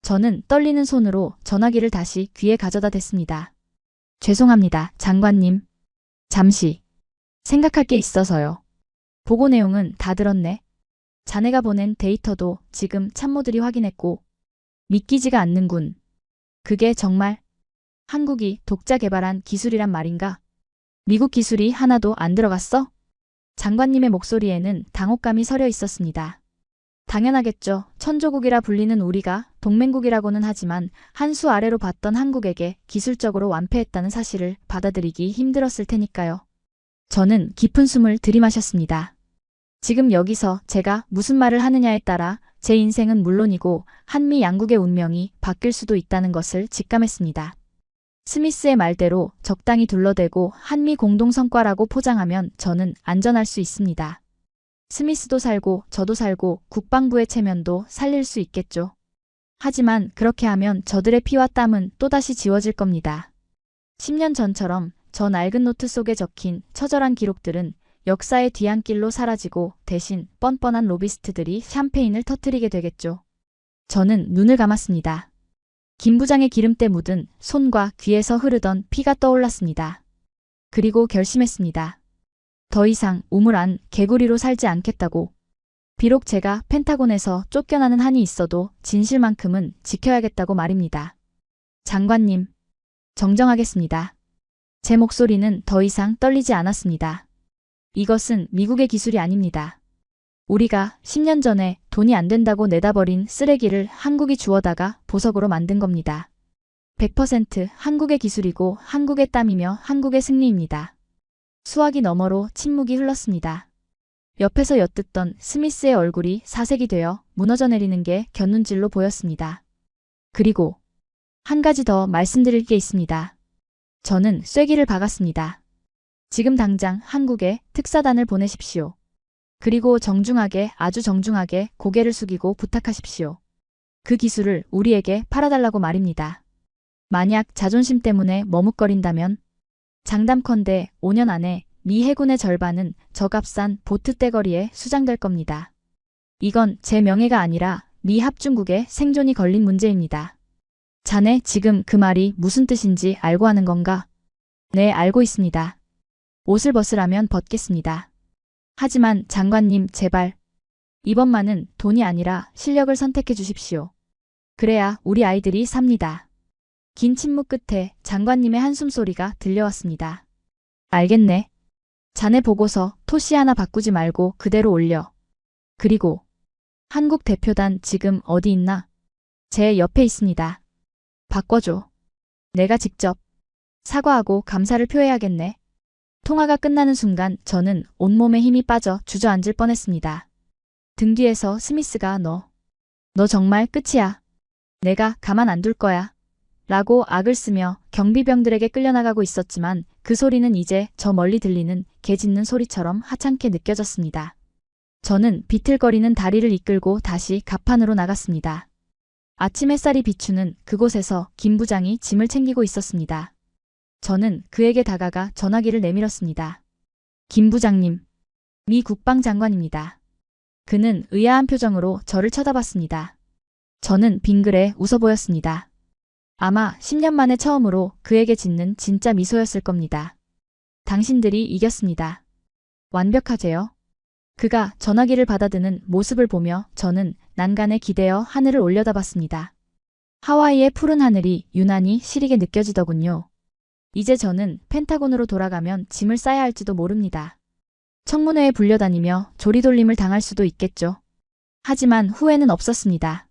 저는 떨리는 손으로 전화기를 다시 귀에 가져다 댔습니다. 죄송합니다, 장관님. 잠시 생각할 게 있어서요. 보고 내용은 다 들었네. 자네가 보낸 데이터도 지금 참모들이 확인했고 믿기지가 않는군. 그게 정말 한국이 독자 개발한 기술이란 말인가? 미국 기술이 하나도 안 들어갔어? 장관님의 목소리에는 당혹감이 서려 있었습니다. 당연하겠죠. 천조국이라 불리는 우리가 동맹국이라고는 하지만 한 수 아래로 봤던 한국에게 기술적으로 완패했다는 사실을 받아들이기 힘들었을 테니까요. 저는 깊은 숨을 들이마셨습니다. 지금 여기서 제가 무슨 말을 하느냐에 따라 제 인생은 물론이고 한미 양국의 운명이 바뀔 수도 있다는 것을 직감했습니다. 스미스의 말대로 적당히 둘러대고 한미 공동성과라고 포장하면 저는 안전할 수 있습니다. 스미스도 살고 저도 살고 국방부의 체면도 살릴 수 있겠죠. 하지만 그렇게 하면 저들의 피와 땀은 또다시 지워질 겁니다. 10년 전처럼 저 낡은 노트 속에 적힌 처절한 기록들은 역사의 뒤안길로 사라지고 대신 뻔뻔한 로비스트들이 샴페인을 터뜨리게 되겠죠. 저는 눈을 감았습니다. 김 부장의 기름때 묻은 손과 귀에서 흐르던 피가 떠올랐습니다. 그리고 결심했습니다. 더 이상 우물 안 개구리로 살지 않겠다고. 비록 제가 펜타곤에서 쫓겨나는 한이 있어도 진실만큼은 지켜야겠다고 말입니다. 장관님, 정정하겠습니다. 제 목소리는 더 이상 떨리지 않았습니다. 이것은 미국의 기술이 아닙니다. 우리가 10년 전에 돈이 안 된다고 내다버린 쓰레기를 한국이 주워다가 보석으로 만든 겁니다. 100% 한국의 기술이고 한국의 땀이며 한국의 승리입니다. 수화기 너머로 침묵이 흘렀습니다. 옆에서 엿듣던 스미스의 얼굴이 사색이 되어 무너져 내리는 게 곁눈질로 보였습니다. 그리고 한 가지 더 말씀드릴 게 있습니다. 저는 쐐기를 박았습니다. 지금 당장 한국에 특사단을 보내십시오. 그리고 정중하게 아주 정중하게 고개를 숙이고 부탁하십시오. 그 기술을 우리에게 팔아달라고 말입니다. 만약 자존심 때문에 머뭇거린다면 장담컨대 5년 안에 미 해군의 절반은 저 값싼 보트 떼거리에 수장될 겁니다. 이건 제 명예가 아니라 미 합중국의 생존이 걸린 문제입니다. 자네 지금 그 말이 무슨 뜻인지 알고 하는 건가? 네, 알고 있습니다. 옷을 벗으라면 벗겠습니다. 하지만 장관님 제발 이번만은 돈이 아니라 실력을 선택해 주십시오. 그래야 우리 아이들이 삽니다. 긴 침묵 끝에 장관님의 한숨 소리가 들려왔습니다. 알겠네. 자네 보고서 토시 하나 바꾸지 말고 그대로 올려. 그리고 한국 대표단 지금 어디 있나? 제 옆에 있습니다. 바꿔줘. 내가 직접 사과하고 감사를 표해야겠네. 통화가 끝나는 순간 저는 온몸에 힘이 빠져 주저앉을 뻔했습니다. 등 뒤에서 스미스가 너 정말 끝이야. 내가 가만 안 둘 거야. 라고 악을 쓰며 경비병들에게 끌려나가고 있었지만 그 소리는 이제 저 멀리 들리는 개 짖는 소리처럼 하찮게 느껴졌습니다. 저는 비틀거리는 다리를 이끌고 다시 갑판으로 나갔습니다. 아침 햇살이 비추는 그곳에서 김 부장이 짐을 챙기고 있었습니다. 저는 그에게 다가가 전화기를 내밀었습니다. 김 부장님, 미 국방장관입니다. 그는 의아한 표정으로 저를 쳐다봤습니다. 저는 빙그레 웃어 보였습니다. 아마 10년 만에 처음으로 그에게 짓는 진짜 미소였을 겁니다. 당신들이 이겼습니다. 완벽하제요. 그가 전화기를 받아드는 모습을 보며 저는 난간에 기대어 하늘을 올려다봤습니다. 하와이의 푸른 하늘이 유난히 시리게 느껴지더군요. 이제 저는 펜타곤으로 돌아가면 짐을 싸야 할지도 모릅니다. 청문회에 불려다니며 조리돌림을 당할 수도 있겠죠. 하지만 후회는 없었습니다.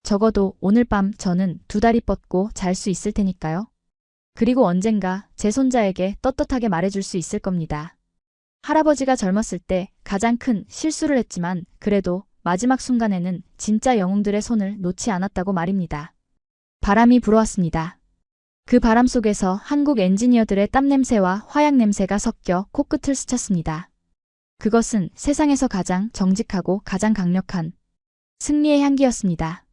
적어도 오늘 밤 저는 두 다리 뻗고 잘 수 있을 테니까요. 그리고 언젠가 제 손자에게 떳떳하게 말해줄 수 있을 겁니다. 할아버지가 젊었을 때 가장 큰 실수를 했지만 그래도 마지막 순간에는 진짜 영웅들의 손을 놓지 않았다고 말입니다. 바람이 불어왔습니다. 그 바람 속에서 한국 엔지니어들의 땀냄새와 화약냄새가 섞여 코끝을 스쳤습니다. 그것은 세상에서 가장 정직하고 가장 강력한 승리의 향기였습니다.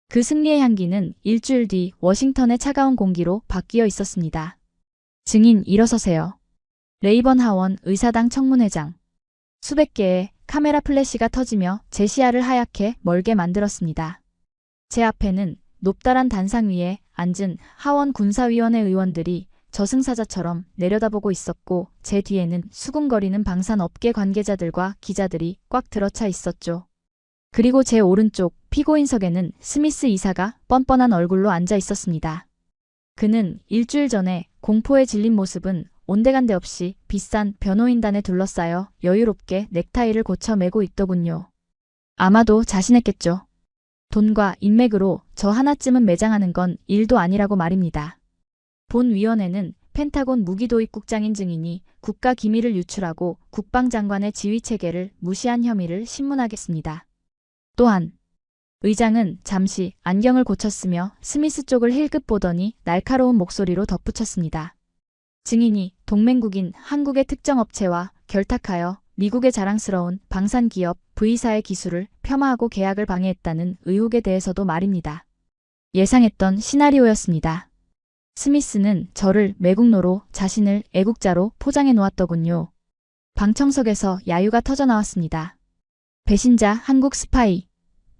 그 승리의 향기는 일주일 뒤 워싱턴의 차가운 공기로 바뀌어 있었습니다. 증인 일어서세요. 레이번 하원 의사당 청문회장. 수백 개의 카메라 플래시가 터지며 제 시야를 하얗게 멀게 만들었습니다. 제 앞에는 높다란 단상 위에 앉은 하원 군사위원회 의원들이 저승사자처럼 내려다보고 있었고 제 뒤에는 수군거리는 방산업계 관계자들과 기자들이 꽉 들어차 있었죠. 그리고 제 오른쪽 피고인석에는 스미스 이사가 뻔뻔한 얼굴로 앉아 있었습니다. 그는 일주일 전에 공포에 질린 모습은 온데간데 없이 비싼 변호인단에 둘러싸여 여유롭게 넥타이를 고쳐 매고 있더군요. 아마도 자신했겠죠. 돈과 인맥으로 저 하나쯤은 매장하는 건 일도 아니라고 말입니다. 본 위원회는 펜타곤 무기도입국장인 증인이 국가 기밀을 유출하고 국방장관의 지휘체계를 무시한 혐의를 신문하겠습니다. 또한 의장은 잠시 안경을 고쳤으며 스미스 쪽을 힐끗 보더니 날카로운 목소리로 덧붙였습니다. 증인이 동맹국인 한국의 특정 업체와 결탁하여 미국의 자랑스러운 방산기업 V사의 기술을 폄하하고 계약을 방해했다는 의혹에 대해서도 말입니다. 예상했던 시나리오였습니다. 스미스는 저를 매국노로 자신을 애국자로 포장해 놓았더군요. 방청석에서 야유가 터져나왔습니다. 배신자 한국 스파이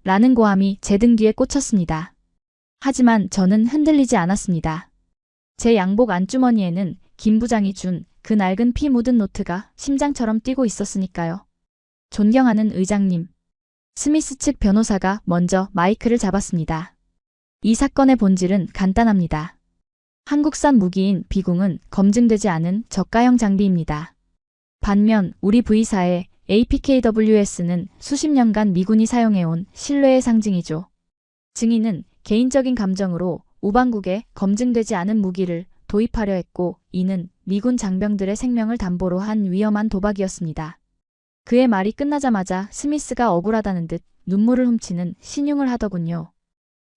라는 고함이 제 등 뒤에 꽂혔습니다. 하지만 저는 흔들리지 않았습니다. 제 양복 안주머니에는 김 부장이 준 그 낡은 피 묻은 노트가 심장처럼 뛰고 있었으니까요. 존경하는 의장님. 스미스 측 변호사가 먼저 마이크를 잡았습니다. 이 사건의 본질은 간단합니다. 한국산 무기인 비궁은 검증되지 않은 저가형 장비입니다. 반면 우리 V사의 APKWS는 수십 년간 미군이 사용해온 신뢰의 상징이죠. 증인은 개인적인 감정으로 우방국에 검증되지 않은 무기를 도입하려 했고 이는 미군 장병들의 생명을 담보로 한 위험한 도박이었습니다. 그의 말이 끝나자마자 스미스가 억울하다는 듯 눈물을 훔치는 신용을 하더군요.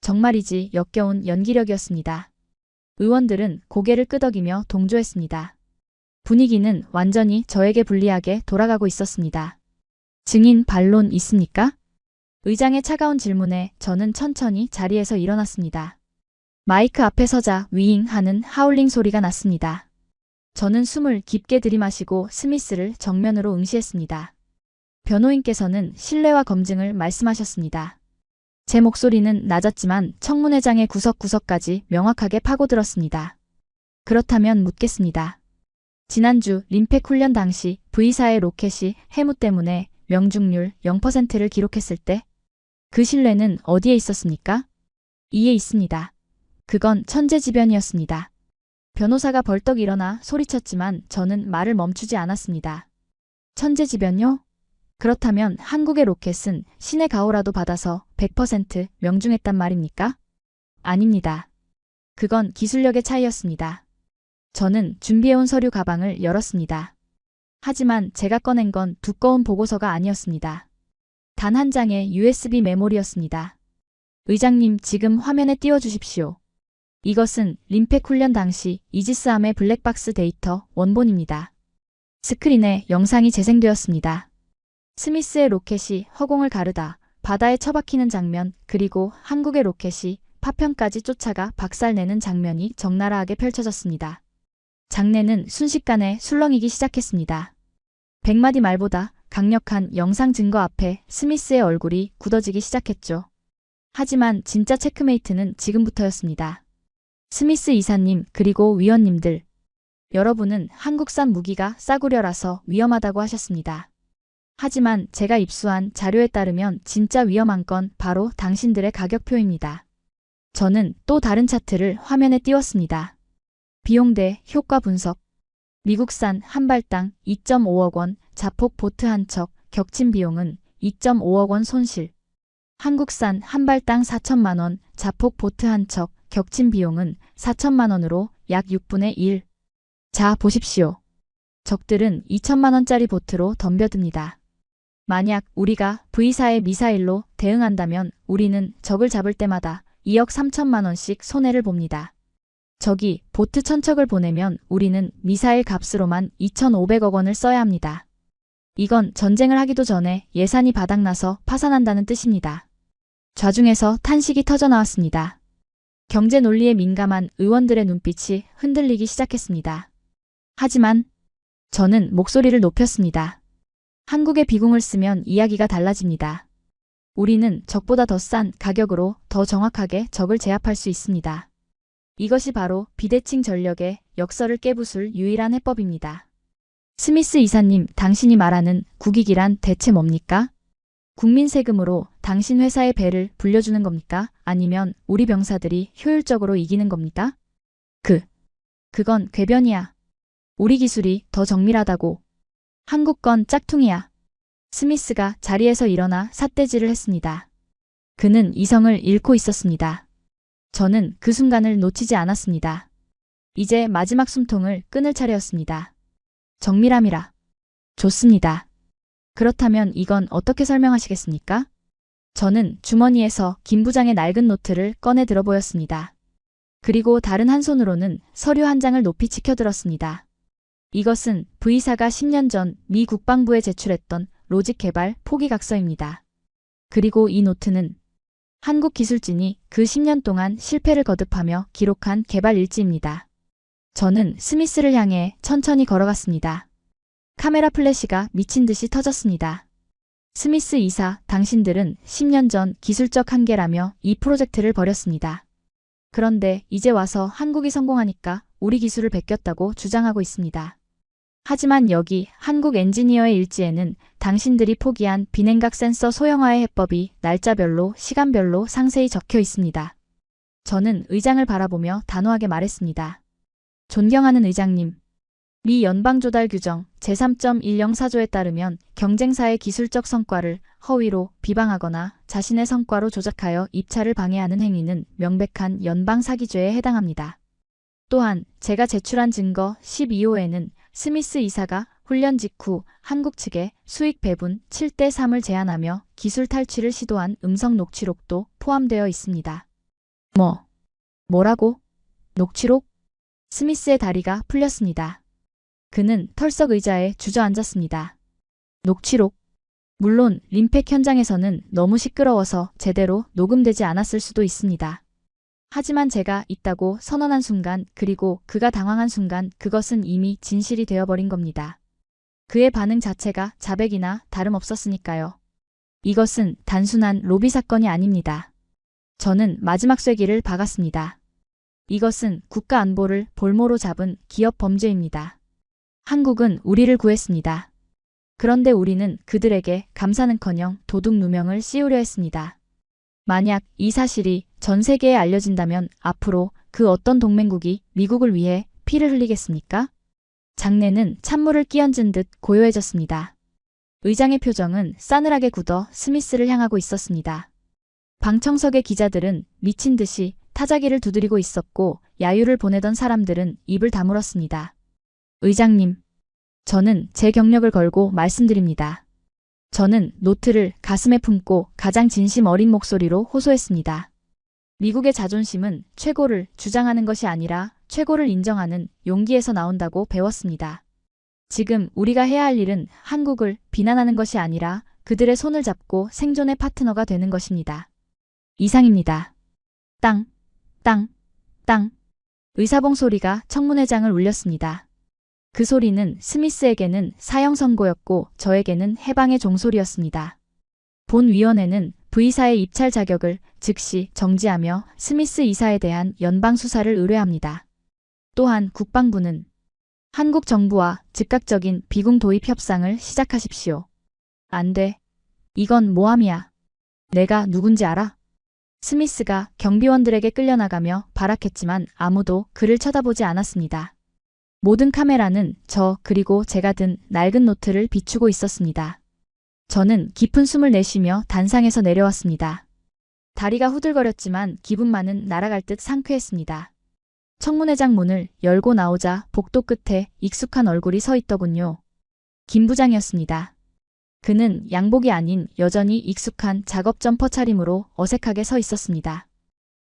정말이지 역겨운 연기력이었습니다. 의원들은 고개를 끄덕이며 동조했습니다. 분위기는 완전히 저에게 불리하게 돌아가고 있었습니다. 증인 반론 있습니까? 의장의 차가운 질문에 저는 천천히 자리에서 일어났습니다. 마이크 앞에 서자 위잉 하는 하울링 소리가 났습니다. 저는 숨을 깊게 들이마시고 스미스를 정면으로 응시했습니다. 변호인께서는 신뢰와 검증을 말씀하셨습니다. 제 목소리는 낮았지만 청문회장의 구석구석까지 명확하게 파고들었습니다. 그렇다면 묻겠습니다. 지난주 림팩 훈련 당시 V사의 로켓이 해무 때문에 명중률 0%를 기록했을 때 그 신뢰는 어디에 있었습니까? 이에 있습니다. 그건 천재지변이었습니다. 변호사가 벌떡 일어나 소리쳤지만 저는 말을 멈추지 않았습니다. 천재지변요? 그렇다면 한국의 로켓은 신의 가호라도 받아서 100% 명중했단 말입니까? 아닙니다. 그건 기술력의 차이였습니다. 저는 준비해온 서류 가방을 열었습니다. 하지만 제가 꺼낸 건 두꺼운 보고서가 아니었습니다. 단 한 장의 USB 메모리였습니다. 의장님 지금 화면에 띄워주십시오. 이것은 림팩 훈련 당시 이지스함의 블랙박스 데이터 원본입니다. 스크린에 영상이 재생되었습니다. 스미스의 로켓이 허공을 가르다 바다에 처박히는 장면 그리고 한국의 로켓이 파편까지 쫓아가 박살내는 장면이 적나라하게 펼쳐졌습니다. 장내는 순식간에 술렁이기 시작했습니다. 100마디 말보다 강력한 영상 증거 앞에 스미스의 얼굴이 굳어지기 시작했죠. 하지만 진짜 체크메이트는 지금부터였습니다. 스미스 이사님 그리고 위원님들. 여러분은 한국산 무기가 싸구려라서 위험하다고 하셨습니다. 하지만 제가 입수한 자료에 따르면 진짜 위험한 건 바로 당신들의 가격표입니다. 저는 또 다른 차트를 화면에 띄웠습니다. 비용 대 효과 분석. 미국산 한 발당 2.5억 원 자폭 보트 한 척 격침 비용은 2.5억 원 손실. 한국산 한 발당 4천만 원 자폭 보트 한 척 격침 비용은 4천만 원으로 약 6분의 1. 자 보십시오. 적들은 2천만 원짜리 보트로 덤벼듭니다. 만약 우리가 V사의 미사일로 대응한다면 우리는 적을 잡을 때마다 2억 3천만 원씩 손해를 봅니다. 적이 보트 1000척을 보내면 우리는 미사일 값으로만 2,500억 원을 써야 합니다. 이건 전쟁을 하기도 전에 예산이 바닥나서 파산한다는 뜻입니다. 좌중에서 탄식이 터져나왔습니다. 경제 논리에 민감한 의원들의 눈빛이 흔들리기 시작했습니다. 하지만 저는 목소리를 높였습니다. 한국의 비공을 쓰면 이야기가 달라집니다. 우리는 적보다 더 싼 가격으로 더 정확하게 적을 제압할 수 있습니다. 이것이 바로 비대칭 전력의 역설을 깨부술 유일한 해법입니다. 스미스 이사님, 당신이 말하는 국익이란 대체 뭡니까? 국민 세금으로 당신 회사의 배를 불려주는 겁니까? 아니면 우리 병사들이 효율적으로 이기는 겁니까? 그건 궤변이야. 우리 기술이 더 정밀하다고. 한국 건 짝퉁이야. 스미스가 자리에서 일어나 삿대질을 했습니다. 그는 이성을 잃고 있었습니다. 저는 그 순간을 놓치지 않았습니다. 이제 마지막 숨통을 끊을 차례였습니다. 정밀함이라. 좋습니다. 그렇다면 이건 어떻게 설명하시겠습니까? 저는 주머니에서 김 부장의 낡은 노트를 꺼내 들어 보였습니다. 그리고 다른 한 손으로는 서류 한 장을 높이 치켜들었습니다. 이것은 V사가 10년 전 미 국방부에 제출했던 로직 개발 포기각서입니다. 그리고 이 노트는 한국 기술진이 그 10년 동안 실패를 거듭하며 기록한 개발 일지입니다. 저는 스미스를 향해 천천히 걸어갔습니다. 카메라 플래시가 미친 듯이 터졌습니다. 스미스 이사, 당신들은 10년 전 기술적 한계라며 이 프로젝트를 벌였습니다. 그런데 이제 와서 한국이 성공하니까 우리 기술을 베꼈다고 주장하고 있습니다. 하지만 여기 한국 엔지니어의 일지에는 당신들이 포기한 비냉각 센서 소형화의 해법이 날짜별로, 시간별로 상세히 적혀 있습니다. 저는 의장을 바라보며 단호하게 말했습니다. 존경하는 의장님, 미 연방조달규정 제3.104조에 따르면 경쟁사의 기술적 성과를 허위로 비방하거나 자신의 성과로 조작하여 입찰을 방해하는 행위는 명백한 연방사기죄에 해당합니다. 또한 제가 제출한 증거 12호에는 스미스 이사가 훈련 직후 한국 측에 수익 배분 7대 3을 제안하며 기술 탈취를 시도한 음성 녹취록도 포함되어 있습니다. 뭐라고? 녹취록? 스미스의 다리가 풀렸습니다. 그는 털썩 의자에 주저앉았습니다. 녹취록. 물론 림팩 현장에서는 너무 시끄러워서 제대로 녹음되지 않았을 수도 있습니다. 하지만 제가 있다고 선언한 순간, 그리고 그가 당황한 순간 그것은 이미 진실이 되어버린 겁니다. 그의 반응 자체가 자백이나 다름없었으니까요. 이것은 단순한 로비 사건이 아닙니다. 저는 마지막 쐐기를 박았습니다. 이것은 국가 안보를 볼모로 잡은 기업 범죄입니다. 한국은 우리를 구했습니다. 그런데 우리는 그들에게 감사는커녕 도둑 누명을 씌우려 했습니다. 만약 이 사실이 전 세계에 알려진다면 앞으로 그 어떤 동맹국이 미국을 위해 피를 흘리겠습니까? 장내는 찬물을 끼얹은 듯 고요해졌습니다. 의장의 표정은 싸늘하게 굳어 스미스를 향하고 있었습니다. 방청석의 기자들은 미친 듯이 타자기를 두드리고 있었고 야유를 보내던 사람들은 입을 다물었습니다. 의장님, 저는 제 경력을 걸고 말씀드립니다. 저는 노트를 가슴에 품고 가장 진심 어린 목소리로 호소했습니다. 미국의 자존심은 최고를 주장하는 것이 아니라 최고를 인정하는 용기에서 나온다고 배웠습니다. 지금 우리가 해야 할 일은 한국을 비난하는 것이 아니라 그들의 손을 잡고 생존의 파트너가 되는 것입니다. 이상입니다. 땅, 땅, 땅. 의사봉 소리가 청문회장을 울렸습니다. 그 소리는 스미스에게는 사형 선고였고 저에게는 해방의 종소리였습니다. 본위원회는 V사의 입찰 자격을 즉시 정지하며 스미스 이사에 대한 연방 수사를 의뢰합니다. 또한 국방부는 한국 정부와 즉각적인 비공 도입 협상을 시작하십시오. 안 돼. 이건 모함이야. 내가 누군지 알아? 스미스가 경비원들에게 끌려나가며 발악했지만 아무도 그를 쳐다보지 않았습니다. 모든 카메라는 저 그리고 제가 든 낡은 노트를 비추고 있었습니다. 저는 깊은 숨을 내쉬며 단상에서 내려왔습니다. 다리가 후들거렸지만 기분만은 날아갈 듯 상쾌했습니다. 청문회장 문을 열고 나오자 복도 끝에 익숙한 얼굴이 서 있더군요. 김 부장이었습니다. 그는 양복이 아닌 여전히 익숙한 작업 점퍼 차림으로 어색하게 서 있었습니다.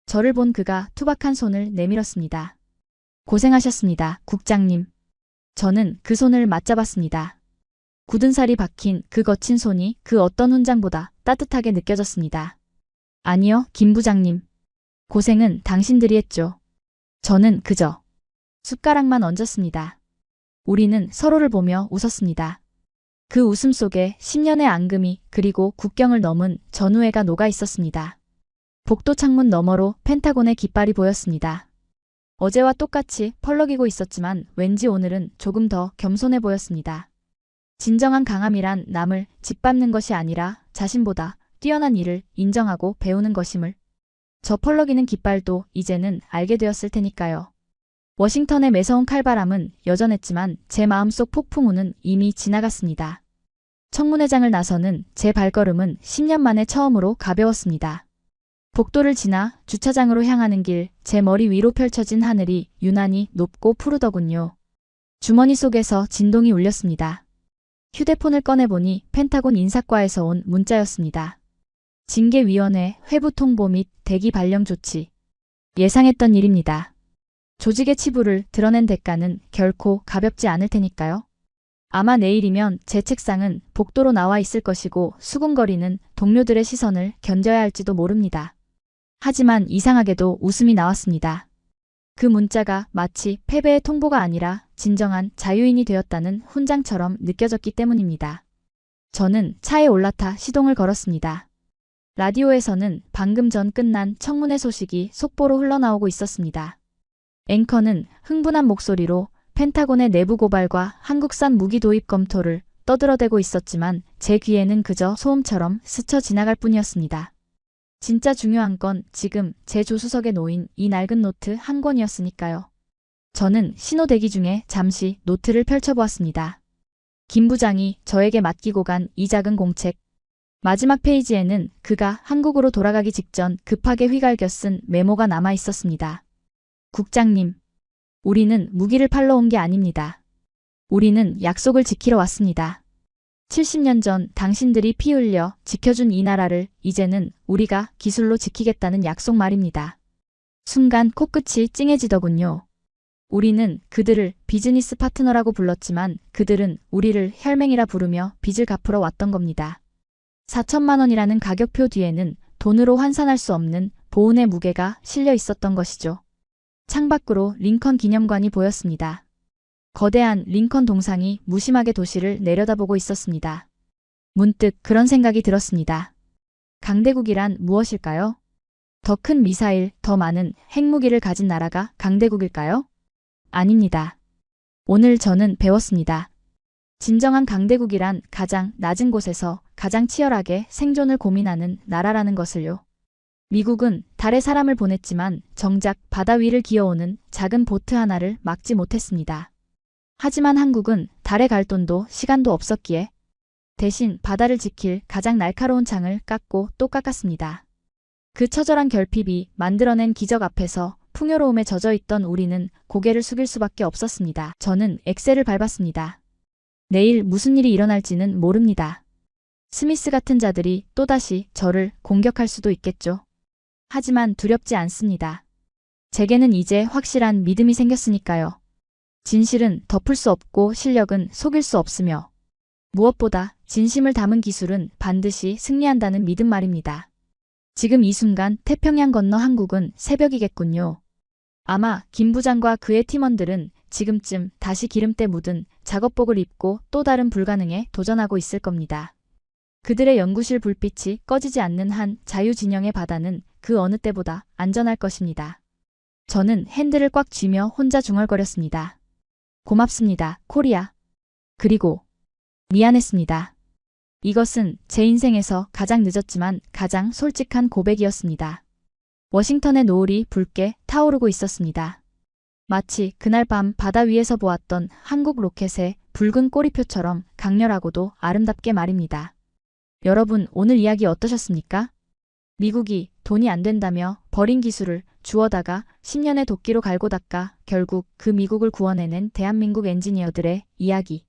저를 본 그가 투박한 손을 내밀었습니다. 고생하셨습니다, 국장님. 저는 그 손을 맞잡았습니다. 굳은 살이 박힌 그 거친 손이 그 어떤 훈장보다 따뜻하게 느껴졌습니다. 아니요, 김 부장님. 고생은 당신들이 했죠. 저는 그저 숟가락만 얹었습니다. 우리는 서로를 보며 웃었습니다. 그 웃음 속에 10년의 앙금이 그리고 국경을 넘은 전우애가 녹아 있었습니다. 복도 창문 너머로 펜타곤의 깃발이 보였습니다. 어제와 똑같이 펄럭이고 있었지만 왠지 오늘은 조금 더 겸손해 보였습니다. 진정한 강함이란 남을 짓밟는 것이 아니라 자신보다 뛰어난 일을 인정하고 배우는 것임을 저 펄럭이는 깃발도 이제는 알게 되었을 테니까요. 워싱턴의 매서운 칼바람은 여전했지만 제 마음속 폭풍우는 이미 지나갔습니다. 청문회장을 나서는 제 발걸음은 10년 만에 처음으로 가벼웠습니다. 복도를 지나 주차장으로 향하는 길, 제 머리 위로 펼쳐진 하늘이 유난히 높고 푸르더군요. 주머니 속에서 진동이 울렸습니다. 휴대폰을 꺼내보니 펜타곤 인사과에서 온 문자였습니다. 징계위원회 회부 통보 및 대기 발령 조치. 예상했던 일입니다. 조직의 치부를 드러낸 대가는 결코 가볍지 않을 테니까요. 아마 내일이면 제 책상은 복도로 나와 있을 것이고 수군거리는 동료들의 시선을 견뎌야 할지도 모릅니다. 하지만 이상하게도 웃음이 나왔습니다. 그 문자가 마치 패배의 통보가 아니라 진정한 자유인이 되었다는 훈장처럼 느껴졌기 때문입니다. 저는 차에 올라타 시동을 걸었습니다. 라디오에서는 방금 전 끝난 청문회 소식이 속보로 흘러나오고 있었습니다. 앵커는 흥분한 목소리로 펜타곤의 내부 고발과 한국산 무기 도입 검토를 떠들어대고 있었지만 제 귀에는 그저 소음처럼 스쳐 지나갈 뿐이었습니다. 진짜 중요한 건 지금 제 조수석에 놓인 이 낡은 노트 한 권이었으니까요. 저는 신호 대기 중에 잠시 노트를 펼쳐보았습니다. 김 부장이 저에게 맡기고 간 이 작은 공책. 마지막 페이지에는 그가 한국으로 돌아가기 직전 급하게 휘갈겨 쓴 메모가 남아 있었습니다. 국장님, 우리는 무기를 팔러 온 게 아닙니다. 우리는 약속을 지키러 왔습니다. 70년 전 당신들이 피 흘려 지켜준 이 나라를 이제는 우리가 기술로 지키겠다는 약속 말입니다. 순간 코끝이 찡해지더군요. 우리는 그들을 비즈니스 파트너라고 불렀지만 그들은 우리를 혈맹이라 부르며 빚을 갚으러 왔던 겁니다. 4천만 원이라는 가격표 뒤에는 돈으로 환산할 수 없는 보은의 무게가 실려 있었던 것이죠. 창밖으로 링컨 기념관이 보였습니다. 거대한 링컨 동상이 무심하게 도시를 내려다보고 있었습니다. 문득 그런 생각이 들었습니다. 강대국이란 무엇일까요? 더 큰 미사일, 더 많은 핵무기를 가진 나라가 강대국일까요? 아닙니다. 오늘 저는 배웠습니다. 진정한 강대국이란 가장 낮은 곳에서 가장 치열하게 생존을 고민하는 나라라는 것을요. 미국은 달에 사람을 보냈지만 정작 바다 위를 기어오는 작은 보트 하나를 막지 못했습니다. 하지만 한국은 달에 갈 돈도 시간도 없었기에 대신 바다를 지킬 가장 날카로운 창을 깎고 또 깎았습니다. 그 처절한 결핍이 만들어낸 기적 앞에서 풍요로움에 젖어있던 우리는 고개를 숙일 수밖에 없었습니다. 저는 엑셀을 밟았습니다. 내일 무슨 일이 일어날지는 모릅니다. 스미스 같은 자들이 또다시 저를 공격할 수도 있겠죠. 하지만 두렵지 않습니다. 제게는 이제 확실한 믿음이 생겼으니까요. 진실은 덮을 수 없고 실력은 속일 수 없으며 무엇보다 진심을 담은 기술은 반드시 승리한다는 믿음 말입니다. 지금 이 순간 태평양 건너 한국은 새벽이겠군요. 아마 김 부장과 그의 팀원들은 지금쯤 다시 기름때 묻은 작업복을 입고 또 다른 불가능에 도전하고 있을 겁니다. 그들의 연구실 불빛이 꺼지지 않는 한 자유진영의 바다는 그 어느 때보다 안전할 것입니다. 저는 핸들을 꽉 쥐며 혼자 중얼거렸습니다. 고맙습니다, 코리아. 그리고 미안했습니다. 이것은 제 인생에서 가장 늦었지만 가장 솔직한 고백이었습니다. 워싱턴의 노을이 붉게 타오르고 있었습니다. 마치 그날 밤 바다 위에서 보았던 한국 로켓의 붉은 꼬리표처럼 강렬하고도 아름답게 말입니다. 여러분, 오늘 이야기 어떠셨습니까? 미국이 돈이 안 된다며 버린 기술을 주워다가 10년의 도끼로 갈고 닦아 결국 그 미국을 구원해낸 대한민국 엔지니어들의 이야기.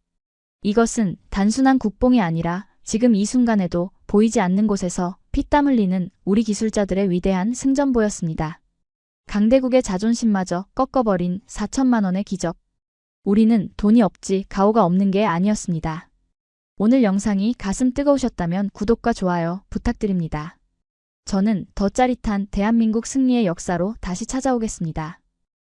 이것은 단순한 국뽕이 아니라 지금 이 순간에도 보이지 않는 곳에서 피땀 흘리는 우리 기술자들의 위대한 승전보였습니다. 강대국의 자존심마저 꺾어버린 4천만 원의 기적. 우리는 돈이 없지 가오가 없는 게 아니었습니다. 오늘 영상이 가슴 뜨거우셨다면 구독과 좋아요 부탁드립니다. 저는 더 짜릿한 대한민국 승리의 역사로 다시 찾아오겠습니다.